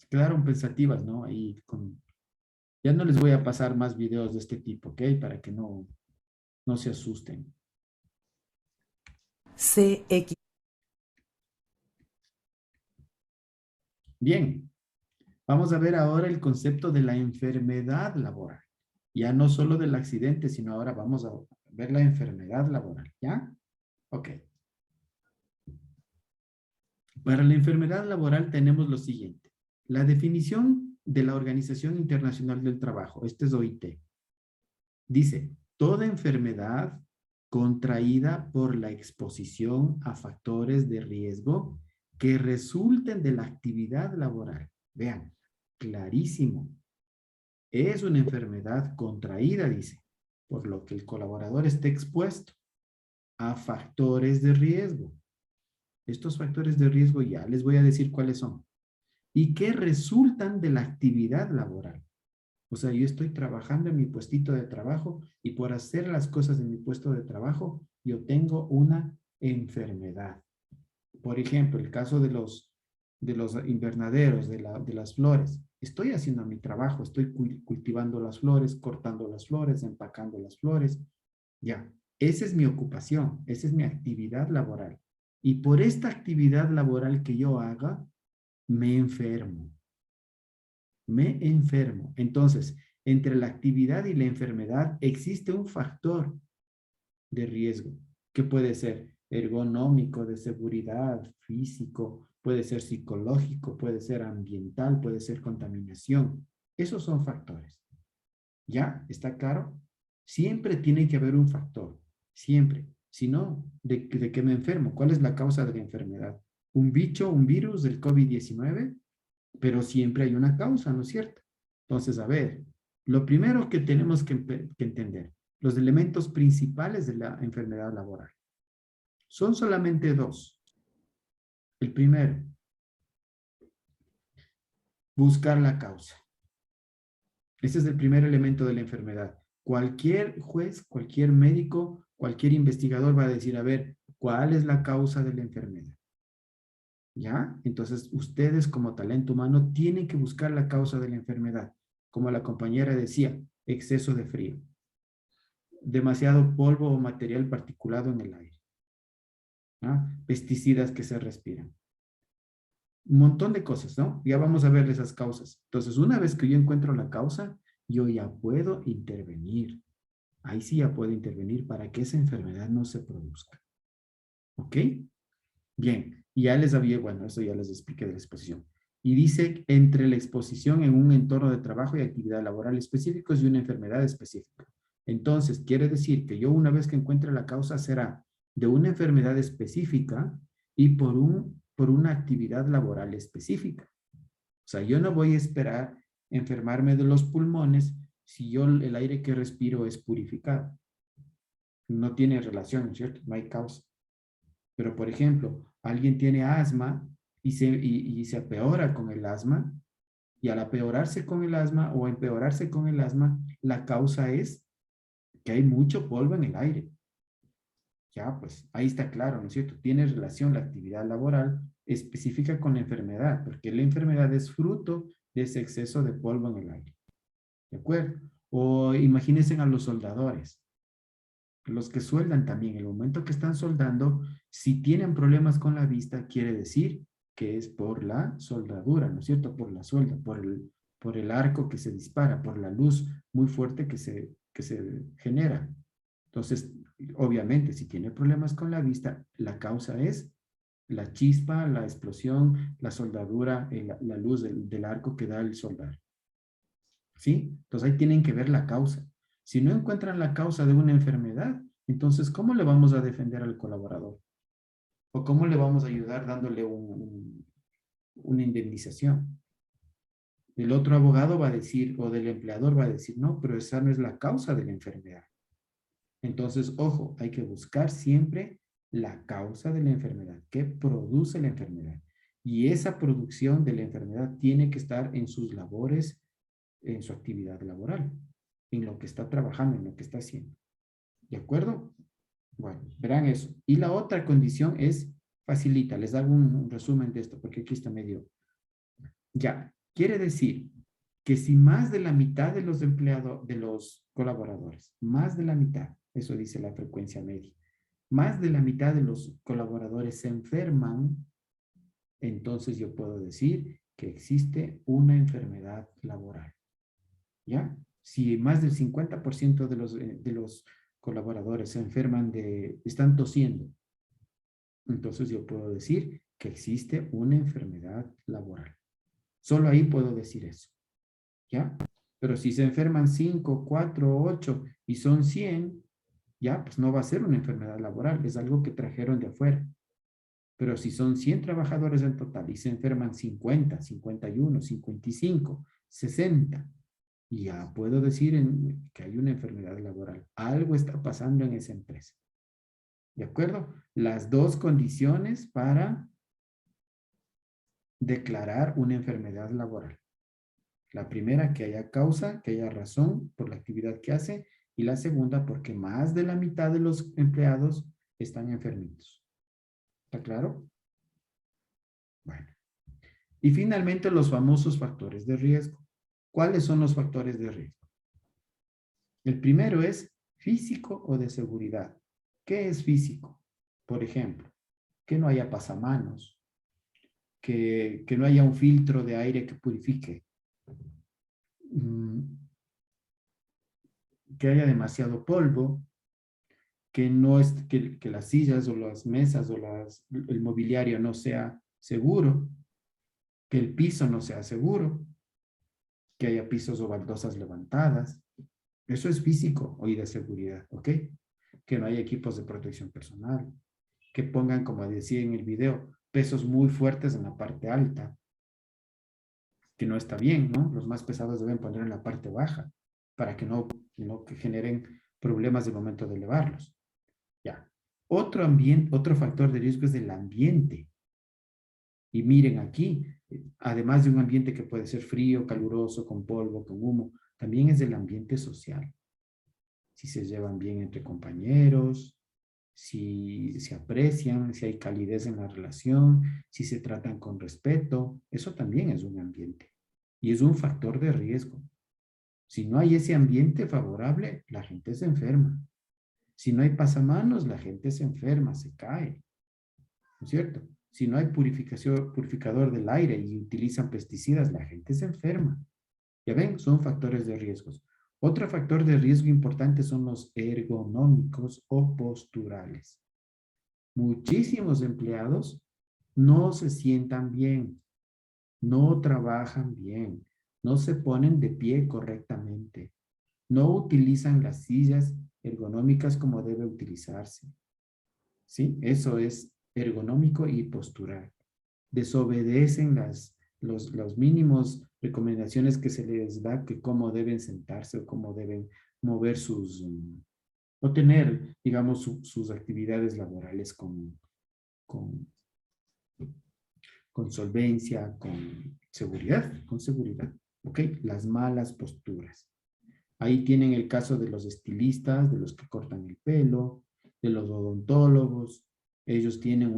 Quedaron pensativas, ¿no? Ahí con... Ya no les voy a pasar más videos de este tipo, ¿ok? Para que no se asusten. CX. Bien. Vamos a ver ahora el concepto de la enfermedad laboral. Ya no solo del accidente, sino ahora vamos a ver la enfermedad laboral, ¿ya? Ok. Para la enfermedad laboral tenemos lo siguiente. La definición de la Organización Internacional del Trabajo, este es OIT, dice, toda enfermedad contraída por la exposición a factores de riesgo que resulten de la actividad laboral. Vean, clarísimo. Es una enfermedad contraída, dice, por lo que el colaborador esté expuesto a factores de riesgo. Estos factores de riesgo ya les voy a decir cuáles son. Y que resultan de la actividad laboral. O sea, yo estoy trabajando en mi puestito de trabajo y por hacer las cosas en mi puesto de trabajo, yo tengo una enfermedad. Por ejemplo, el caso de los invernaderos, de las flores. Estoy haciendo mi trabajo, estoy cultivando las flores, cortando las flores, empacando las flores. Ya, esa es mi ocupación, esa es mi actividad laboral. Y por esta actividad laboral que yo haga, me enfermo. Me enfermo. Entonces, entre la actividad y la enfermedad existe un factor de riesgo que puede ser ergonómico, de seguridad, físico, puede ser psicológico, puede ser ambiental, puede ser contaminación. Esos son factores. ¿Ya? ¿Está claro? Siempre tiene que haber un factor. Siempre. Si no, ¿de qué me enfermo? ¿Cuál es la causa de la enfermedad? ¿Un bicho, un virus del COVID-19? Pero siempre hay una causa, ¿no es cierto? Entonces, a ver, lo primero que tenemos que entender, los elementos principales de la enfermedad laboral. Son solamente dos. El primero, buscar la causa. Ese es el primer elemento de la enfermedad. Cualquier juez, cualquier médico, cualquier investigador va a decir, a ver, ¿cuál es la causa de la enfermedad? ¿Ya? Entonces, ustedes como talento humano tienen que buscar la causa de la enfermedad. Como la compañera decía, exceso de frío. demasiado polvo o material particulado en el aire. Pesticidas que se respiran. Un montón de cosas, ¿no? Ya vamos a ver esas causas. Entonces, una vez que yo encuentro la causa, yo ya puedo intervenir. Ahí sí ya puedo intervenir para que esa enfermedad no se produzca. ¿Ok? Bien, y ya les había, bueno, eso ya les expliqué de la exposición. Y dice, entre la exposición en un entorno de trabajo y actividad laboral específicos y una enfermedad específica. Entonces, quiere decir que yo una vez que encuentre la causa será de una enfermedad específica y por una actividad laboral específica. O sea, yo no voy a esperar enfermarme de los pulmones si yo el aire que respiro es purificado. No tiene relación, ¿cierto? No hay causa. Pero, por ejemplo, alguien tiene asma y se empeora con el asma, y al empeorarse con el asma o empeorarse con el asma, la causa es que hay mucho polvo en el aire. Ya, pues, ahí está claro, ¿no es cierto? Tiene relación la actividad laboral específica con la enfermedad, porque la enfermedad es fruto de ese exceso de polvo en el aire. ¿De acuerdo? O imagínense a los soldadores. Los que sueldan también, el momento que están soldando, si tienen problemas con la vista, quiere decir que es por la soldadura, ¿no es cierto? Por la suelda, por el arco que se dispara, por la luz muy fuerte que se genera. Entonces, obviamente, si tiene problemas con la vista, la causa es la chispa, la explosión, la soldadura, la luz del arco que da el soldar. ¿Sí? Entonces ahí tienen que ver la causa. Si no encuentran la causa de una enfermedad, entonces, ¿cómo le vamos a defender al colaborador? ¿O cómo le vamos a ayudar dándole una indemnización? El otro abogado va a decir, o del empleador va a decir, no, pero esa no es la causa de la enfermedad. Entonces, ojo, hay que buscar siempre la causa de la enfermedad, qué produce la enfermedad. Y esa producción de la enfermedad tiene que estar en sus labores, en su actividad laboral, en lo que está trabajando, en lo que está haciendo. ¿De acuerdo? Bueno, verán eso. Y la otra condición es, facilita, les hago un resumen de esto, porque aquí está medio. Ya, quiere decir que si más de la mitad de los empleados, de los colaboradores, más de la mitad, eso dice la frecuencia media, más de la mitad de los colaboradores se enferman, entonces yo puedo decir que existe una enfermedad laboral. ¿Ya? Si más del 50% de los colaboradores se enferman están tosiendo, entonces yo puedo decir que existe una enfermedad laboral. Solo ahí puedo decir eso. ¿Ya? Pero si se enferman 5, 4, 8 y son 100, ya, pues no va a ser una enfermedad laboral, es algo que trajeron de afuera. Pero si son 100 trabajadores en total y se enferman 50, 51, 55, 60, ya puedo decir que hay una enfermedad laboral. Algo está pasando en esa empresa. ¿De acuerdo? Las dos condiciones para declarar una enfermedad laboral. La primera, que haya causa, que haya razón por la actividad que hace. Y la segunda, porque más de la mitad de los empleados están enfermitos. ¿Está claro? Bueno. Y finalmente, los famosos factores de riesgo. ¿Cuáles son los factores de riesgo? El primero es físico o de seguridad. ¿Qué es físico? Por ejemplo, que no haya pasamanos, que no haya un filtro de aire que purifique, que haya demasiado polvo, que las sillas o las mesas o el mobiliario no sea seguro, que el piso no sea seguro, que haya pisos o baldosas levantadas. Eso es físico y de seguridad, ¿ok? Que no haya equipos de protección personal, que pongan, como decía en el video, pesos muy fuertes en la parte alta, que no está bien, ¿no? Los más pesados deben poner en la parte baja para que no que generen problemas de momento de elevarlos. Ya. Otro factor de riesgo es el ambiente. Y miren aquí, además de un ambiente que puede ser frío, caluroso, con polvo, con humo, también es el ambiente social. Si se llevan bien entre compañeros, si se aprecian, si hay calidez en la relación, si se tratan con respeto, eso también es un ambiente. Y es un factor de riesgo. Si no hay ese ambiente favorable, la gente se enferma. Si no hay pasamanos, la gente se enferma, se cae. ¿No es cierto? Si no hay purificador del aire y utilizan pesticidas, la gente se enferma. ¿Ya ven? Son factores de riesgos. Otro factor de riesgo importante son los ergonómicos o posturales. Muchísimos empleados no se sientan bien, no trabajan bien, no se ponen de pie correctamente, no utilizan las sillas ergonómicas como debe utilizarse. ¿Sí? Eso es ergonómico y postural. Desobedecen los mínimos recomendaciones que se les da que cómo deben sentarse o cómo deben mover o tener, digamos, sus actividades laborales con solvencia, con seguridad, ¿ok? Las malas posturas. Ahí tienen el caso de los estilistas, de los que cortan el pelo, de los odontólogos. Ellos tienen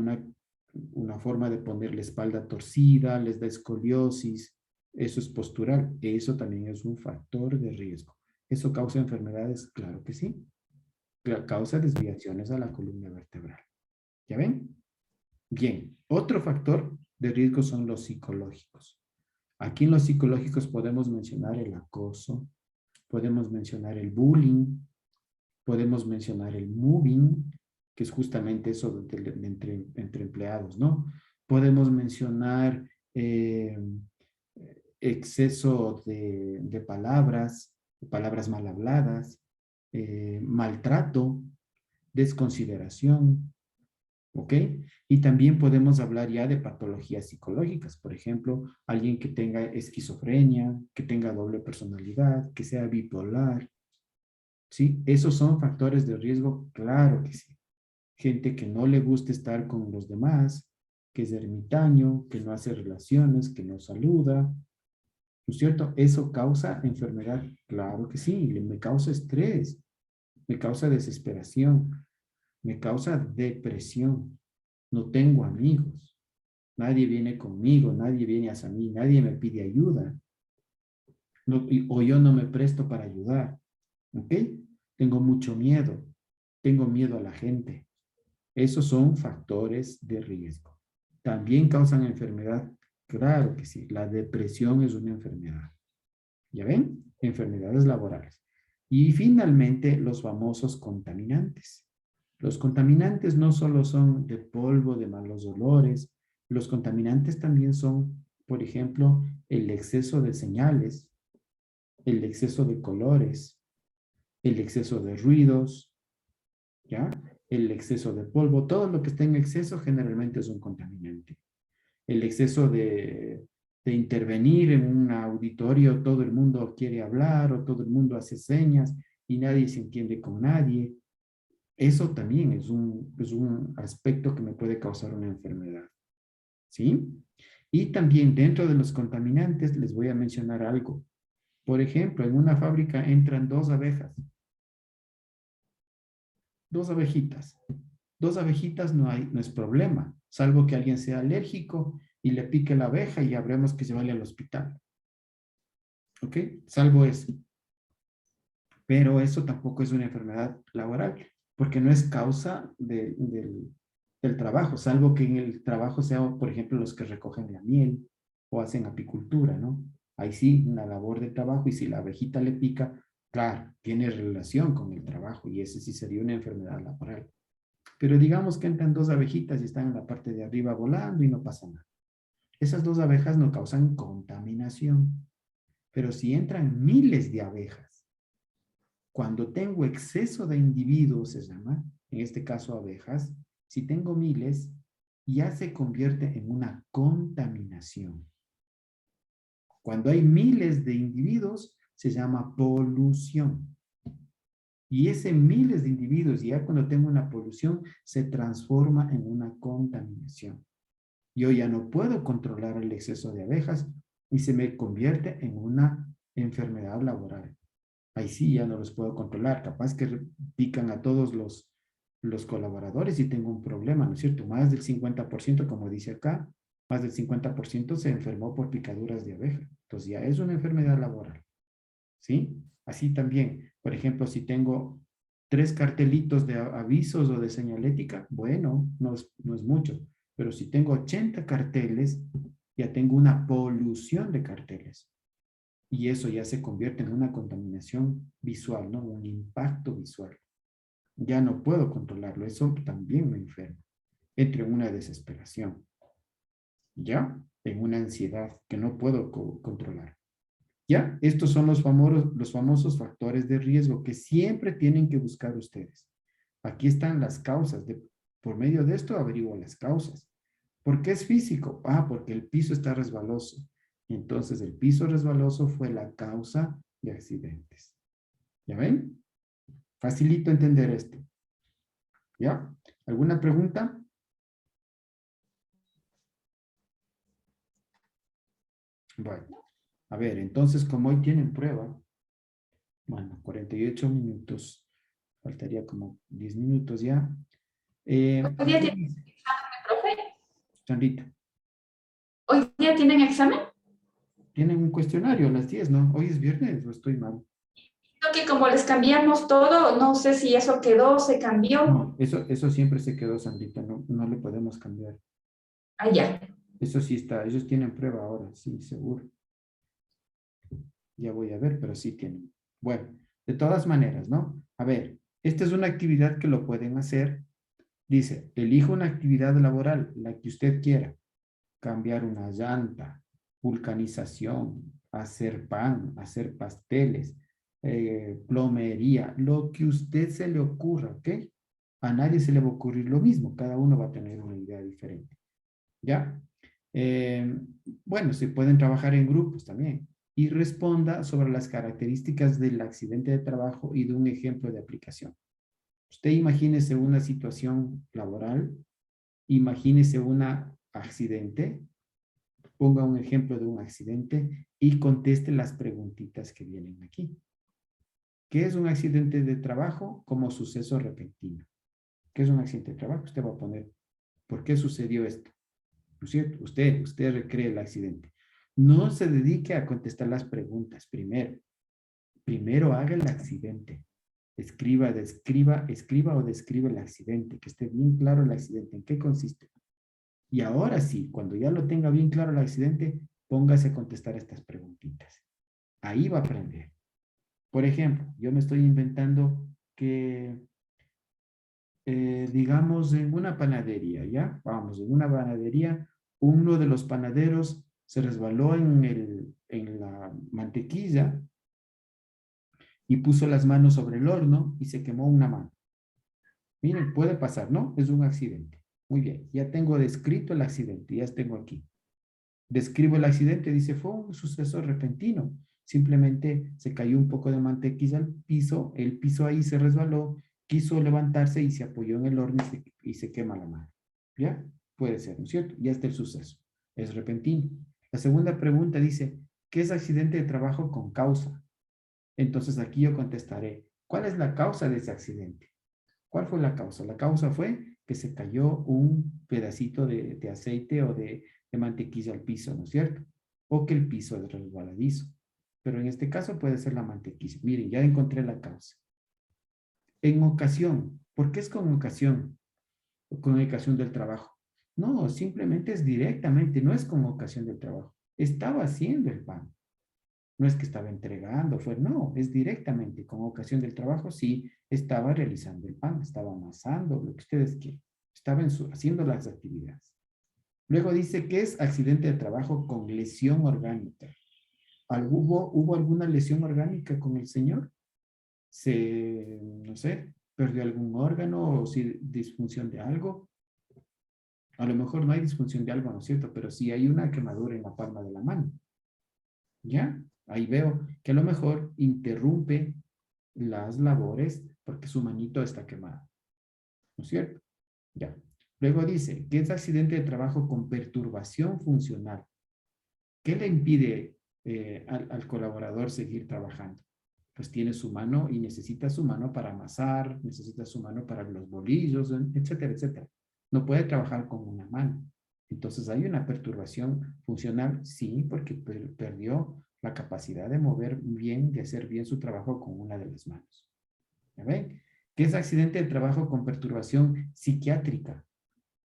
una forma de poner la espalda torcida, les da escoliosis. Eso es postural. Eso también es un factor de riesgo. ¿Eso causa enfermedades? Claro que sí. Causa desviaciones a la columna vertebral. ¿Ya ven? Bien. Otro factor de riesgo son los psicológicos. Aquí en los psicológicos podemos mencionar el acoso, podemos mencionar el bullying, podemos mencionar el mobbing, que es justamente eso entre empleados, ¿no? Podemos mencionar exceso de palabras mal habladas, maltrato, desconsideración, ¿ok? Y también podemos hablar ya de patologías psicológicas, por ejemplo, alguien que tenga esquizofrenia, que tenga doble personalidad, que sea bipolar, ¿sí? ¿Esos son factores de riesgo? Claro que sí. Gente que no le gusta estar con los demás, que es ermitaño, que no hace relaciones, que no saluda, ¿no es cierto? ¿Eso causa enfermedad? Claro que sí, me causa estrés, me causa desesperación, me causa depresión. No tengo amigos. Nadie viene conmigo, nadie viene hacia mí, nadie me pide ayuda. O yo no me presto para ayudar. ¿Ok? Tengo mucho miedo. Tengo miedo a la gente. Esos son factores de riesgo. ¿También causan enfermedad? Claro que sí. La depresión es una enfermedad. ¿Ya ven? Enfermedades laborales. Y finalmente, los famosos contaminantes. Los contaminantes no solo son de polvo, de malos olores, los contaminantes también son, por ejemplo, el exceso de señales, el exceso de colores, el exceso de ruidos, ¿ya? El exceso de polvo, todo lo que esté en exceso generalmente es un contaminante. El exceso de intervenir en un auditorio, todo el mundo quiere hablar o todo el mundo hace señas y nadie se entiende con nadie. Eso también es un aspecto que me puede causar una enfermedad. ¿Sí? Y también dentro de los contaminantes les voy a mencionar algo. Por ejemplo, en una fábrica entran 2 abejas. 2 abejitas. 2 abejitas no es problema, salvo que alguien sea alérgico y le pique la abeja y habremos que llevarle al hospital. ¿Ok? Salvo eso. Pero eso tampoco es una enfermedad laboral, porque no es causa del trabajo, salvo que en el trabajo sea, por ejemplo, los que recogen la miel o hacen apicultura, ¿no? Ahí sí, una labor de trabajo, y si la abejita le pica, claro, tiene relación con el trabajo y ese sí sería una enfermedad laboral. Pero digamos que entran 2 abejitas y están en la parte de arriba volando y no pasa nada. Esas 2 abejas no causan contaminación. Pero si entran miles de abejas, cuando tengo exceso de individuos, se llama, en este caso abejas, si tengo miles, ya se convierte en una contaminación. Cuando hay miles de individuos, se llama polución. Y ese miles de individuos, ya cuando tengo una polución, se transforma en una contaminación. Yo ya no puedo controlar el exceso de abejas y se me convierte en una enfermedad laboral. Ahí sí ya no los puedo controlar. Capaz que pican a todos los colaboradores y tengo un problema, ¿no es cierto? Más del 50%, como dice acá, más del 50% se enfermó por picaduras de abeja. Entonces ya es una enfermedad laboral. ¿Sí? Así también, por ejemplo, si tengo 3 cartelitos de avisos o de señalética, bueno, no es mucho. Pero si tengo 80 carteles, ya tengo una polución de carteles. Y eso ya se convierte en una contaminación visual, ¿no? Un impacto visual. Ya no puedo controlarlo. Eso también me enferma. Entro en una desesperación. ¿Ya? En una ansiedad que no puedo controlar. ¿Ya? Estos son los famosos factores de riesgo que siempre tienen que buscar ustedes. Aquí están las causas. Por medio de esto averiguo las causas. ¿Por qué es físico? Ah, porque el piso está resbaloso. Entonces el piso resbaloso fue la causa de accidentes. ¿Ya ven? Facilito entender esto. ¿Ya? ¿Alguna pregunta? Bueno, a ver, entonces como hoy tienen prueba, bueno, 48 minutos, faltaría como 10 minutos ya. ¿Hoy día tienen examen, profe? Sandrita, ¿Hoy día tienen examen? tienen un cuestionario a las 10, ¿no? Hoy es viernes o estoy mal. Creo que como les cambiamos todo, no sé si eso quedó, se cambió. No, eso siempre se quedó, Sandrita, no le podemos cambiar. Ah, ya. Eso sí está, ellos tienen prueba ahora, sí, seguro. Ya voy a ver, pero sí tienen. Bueno, de todas maneras, ¿no? A ver, esta es una actividad que lo pueden hacer. Dice, elija una actividad laboral, la que usted quiera. Cambiar una llanta, vulcanización, hacer pan, hacer pasteles, plomería, lo que usted se le ocurra, ¿ok? A nadie se le va a ocurrir lo mismo, cada uno va a tener una idea diferente. ¿Ya? Bueno, se pueden trabajar en grupos también. Y responda sobre las características del accidente de trabajo y de un ejemplo de aplicación. Usted imagínese una situación laboral, imagínese un accidente, ponga un ejemplo de un accidente y conteste las preguntitas que vienen aquí. ¿Qué es un accidente de trabajo como suceso repentino? ¿Qué es un accidente de trabajo? Usted va a poner, ¿por qué sucedió esto? ¿No es cierto? Usted recree el accidente. No se dedique a contestar las preguntas primero. Primero haga el accidente. Escriba o describa el accidente, que esté bien claro el accidente, en qué consiste. Y ahora sí, cuando ya lo tenga bien claro el accidente, póngase a contestar estas preguntitas. Ahí va a aprender. Por ejemplo, yo me estoy inventando que, digamos, en una panadería, ¿ya? Vamos, en una panadería, uno de los panaderos se resbaló en la mantequilla y puso las manos sobre el horno y se quemó una mano. Miren, puede pasar, ¿no? Es un accidente. Muy bien, ya tengo descrito el accidente, ya tengo aquí. Describo el accidente, dice, fue un suceso repentino. Simplemente se cayó un poco de mantequilla al piso, el piso ahí se resbaló, quiso levantarse y se apoyó en el horno y se quema la mano. ¿Ya? Puede ser, ¿no es cierto? Ya está el suceso. Es repentino. La segunda pregunta dice, ¿qué es accidente de trabajo con causa? Entonces aquí yo contestaré, ¿cuál es la causa de ese accidente? ¿Cuál fue la causa? La causa fue que se cayó un pedacito de aceite o de mantequilla al piso, ¿no es cierto? O que el piso es resbaladizo. Pero en este caso puede ser la mantequilla. Miren, ya encontré la causa. En ocasión. ¿Por qué es con ocasión? O con ocasión del trabajo. No, simplemente es directamente, no es con ocasión del trabajo. Estaba haciendo el pan. No es que estaba entregando, no, es directamente con ocasión del trabajo, sí, estaba realizando el pan, estaba amasando, lo que ustedes quieran. Estaba haciendo las actividades. Luego dice que es accidente de trabajo con lesión orgánica. ¿Hubo alguna lesión orgánica con el señor? No sé, perdió algún órgano o si disfunción de algo. A lo mejor no hay disfunción de algo, ¿no es cierto? Pero sí hay una quemadura en la palma de la mano. ¿Ya? Ahí veo que a lo mejor interrumpe las labores porque su manito está quemado. ¿No es cierto? Ya. Luego dice que es accidente de trabajo con perturbación funcional. ¿Qué le impide al colaborador seguir trabajando? Pues tiene su mano y necesita su mano para amasar, necesita su mano para los bolillos, etcétera, etcétera. No puede trabajar con una mano. Entonces hay una perturbación funcional, sí, porque perdió la capacidad de mover bien, de hacer bien su trabajo con una de las manos. ¿Ya ven? ¿Qué es accidente de trabajo con perturbación psiquiátrica?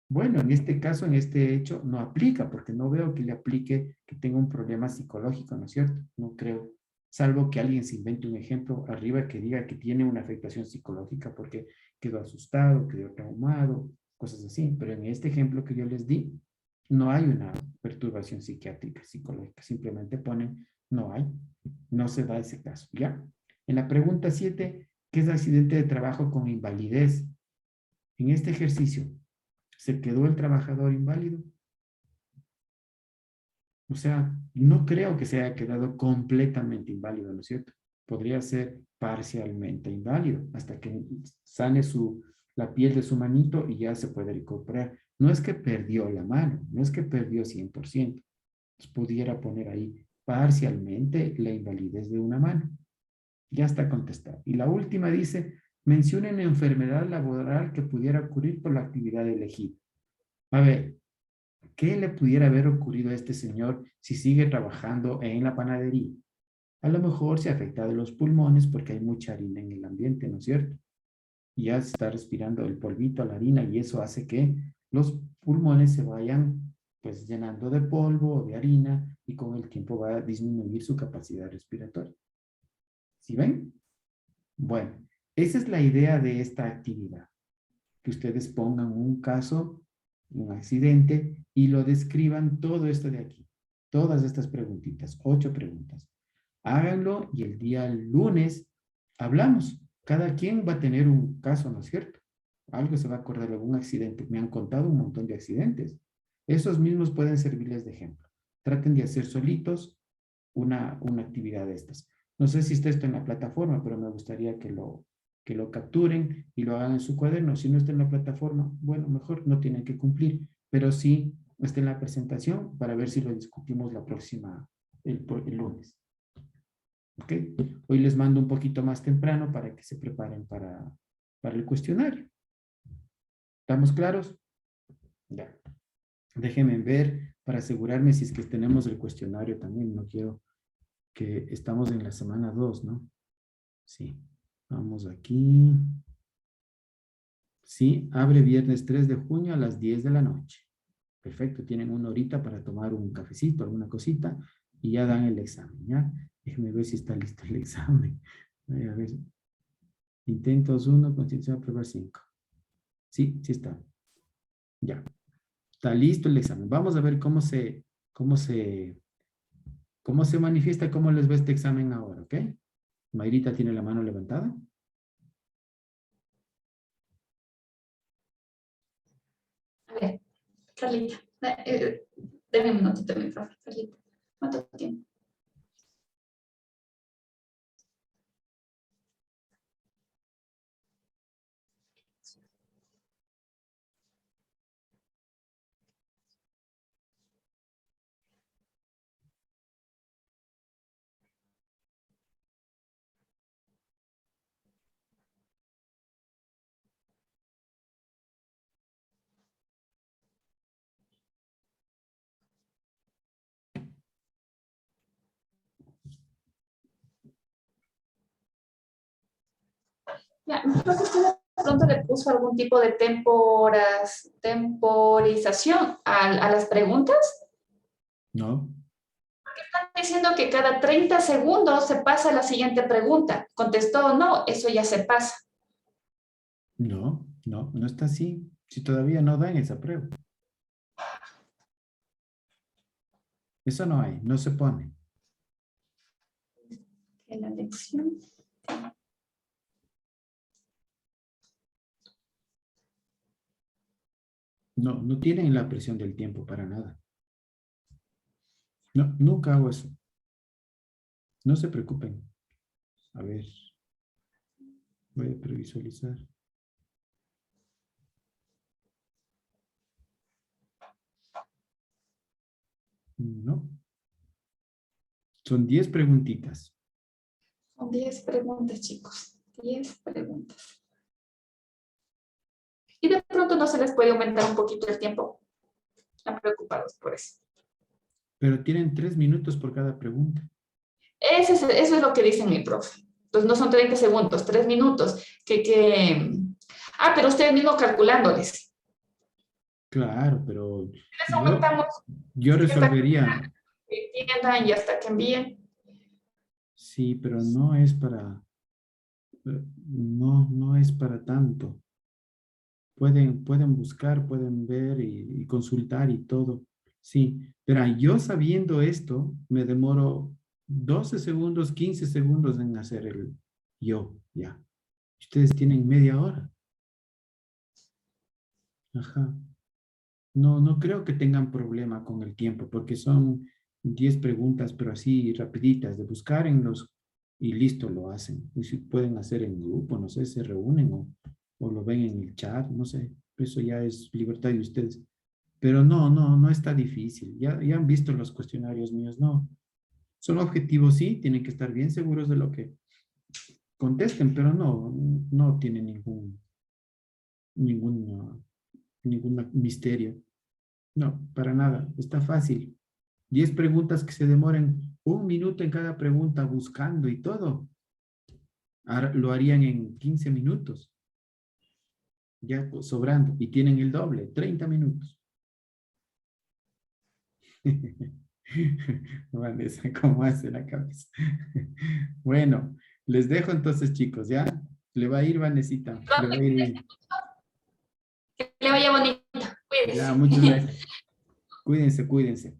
Bueno, en este caso, en este hecho, no aplica, porque no veo que le aplique que tenga un problema psicológico, ¿no es cierto? No creo, salvo que alguien se invente un ejemplo arriba que diga que tiene una afectación psicológica porque quedó asustado, quedó traumado, cosas así. Pero en este ejemplo que yo les di, no hay una perturbación psiquiátrica, psicológica. Simplemente ponen, no hay, no se da ese caso, ¿ya? En la pregunta 7, ¿qué es accidente de trabajo con invalidez? En este ejercicio, ¿se quedó el trabajador inválido? O sea, no creo que se haya quedado completamente inválido, ¿no es cierto? Podría ser parcialmente inválido hasta que sane la piel de su manito y ya se puede recuperar. No es que perdió la mano, no es que perdió 100%. Pues pudiera poner ahí parcialmente la invalidez de una mano. Ya está contestado. Y la última dice, mencionen enfermedad laboral que pudiera ocurrir por la actividad elegida. A ver, ¿qué le pudiera haber ocurrido a este señor si sigue trabajando en la panadería? A lo mejor se ha afectado los pulmones porque hay mucha harina en el ambiente, ¿no es cierto? Y ya se está respirando el polvito, la harina, y eso hace que los pulmones se vayan pues llenando de polvo o de harina y con el tiempo va a disminuir su capacidad respiratoria. ¿Sí ven? Bueno, esa es la idea de esta actividad. Que ustedes pongan un caso, un accidente, y lo describan todo esto de aquí. Todas estas preguntitas, 8 preguntas. Háganlo y el día lunes hablamos. Cada quien va a tener un caso, ¿no es cierto? Algo se va a acordar de algún accidente. Me han contado un montón de accidentes. Esos mismos pueden servirles de ejemplo. Traten de hacer solitos una actividad de estas. No sé si está esto en la plataforma, pero me gustaría que lo capturen y lo hagan en su cuaderno. Si no está en la plataforma, bueno, mejor no tienen que cumplir, pero sí está en la presentación para ver si lo discutimos el lunes. ¿Ok? Hoy les mando un poquito más temprano para que se preparen para el cuestionario. ¿Estamos claros? Ya. Déjenme ver para asegurarme si es que tenemos el cuestionario también. No quiero que estamos en la semana 2, ¿no? Sí. Vamos aquí. Sí, abre viernes 3 de junio a las 10 de la noche. Perfecto, tienen una horita para tomar un cafecito, alguna cosita, y ya dan el examen, ¿ya? Déjenme ver si está listo el examen. A ver. Intentos 1, constitución a prueba 5. Sí, sí está. Ya. Está listo el examen. Vamos a ver cómo se manifiesta, cómo les ve este examen ahora, ¿ok? Mayrita tiene la mano levantada. A ver, Carlita, deme un minutito, mi profe, Carlita. ¿Cuánto tiempo? Ya, creo que usted de pronto le puso algún tipo de temporización a las preguntas. No. Porque están diciendo que cada 30 segundos se pasa a la siguiente pregunta. ¿Contestó o no? Eso ya se pasa. No está así. Si todavía no dan esa prueba. Eso no hay, no se pone. En la lección. No tienen la presión del tiempo para nada. No, nunca hago eso. No se preocupen. A ver. Voy a previsualizar. No. Son 10 preguntitas. Son 10 preguntas, chicos. 10 preguntas. Y de pronto no se les puede aumentar un poquito el tiempo. Están preocupados por eso. Pero tienen 3 minutos por cada pregunta. Eso es lo que dice mi profe. Pues no son 30 segundos, 3 minutos. Pero ustedes mismos calculándoles. Claro, pero Les aumentamos yo resolvería. que entiendan y hasta que envíen. Sí, pero no es para, no es para tanto. Pueden buscar, pueden ver y consultar y todo. Sí, pero yo sabiendo esto, me demoro 12 segundos, 15 segundos en hacer el yo, ya. Ustedes tienen media hora. Ajá. No creo que tengan problema con el tiempo, porque son 10 preguntas, pero así rapiditas, de buscar en los, y listo, lo hacen. Y si pueden hacer en grupo, no sé, se reúnen o lo ven en el chat, no sé. Eso ya es libertad de ustedes. Pero no está difícil. Ya han visto los cuestionarios míos, no. Son objetivos, sí, tienen que estar bien seguros de lo que contesten, pero no tienen ningún misterio. No, para nada. Está fácil. 10 preguntas que se demoren 1 minuto en cada pregunta buscando y todo. Ahora lo harían en 15 minutos. Ya sobrando. Y tienen el doble, 30 minutos. Vanessa, ¿cómo hace la cabeza? Bueno, les dejo entonces, chicos, ¿ya? Le va a ir, Vanesita. Le va a ir bien. Que le vaya bonito. Cuídense. Ya, muchas gracias. Cuídense.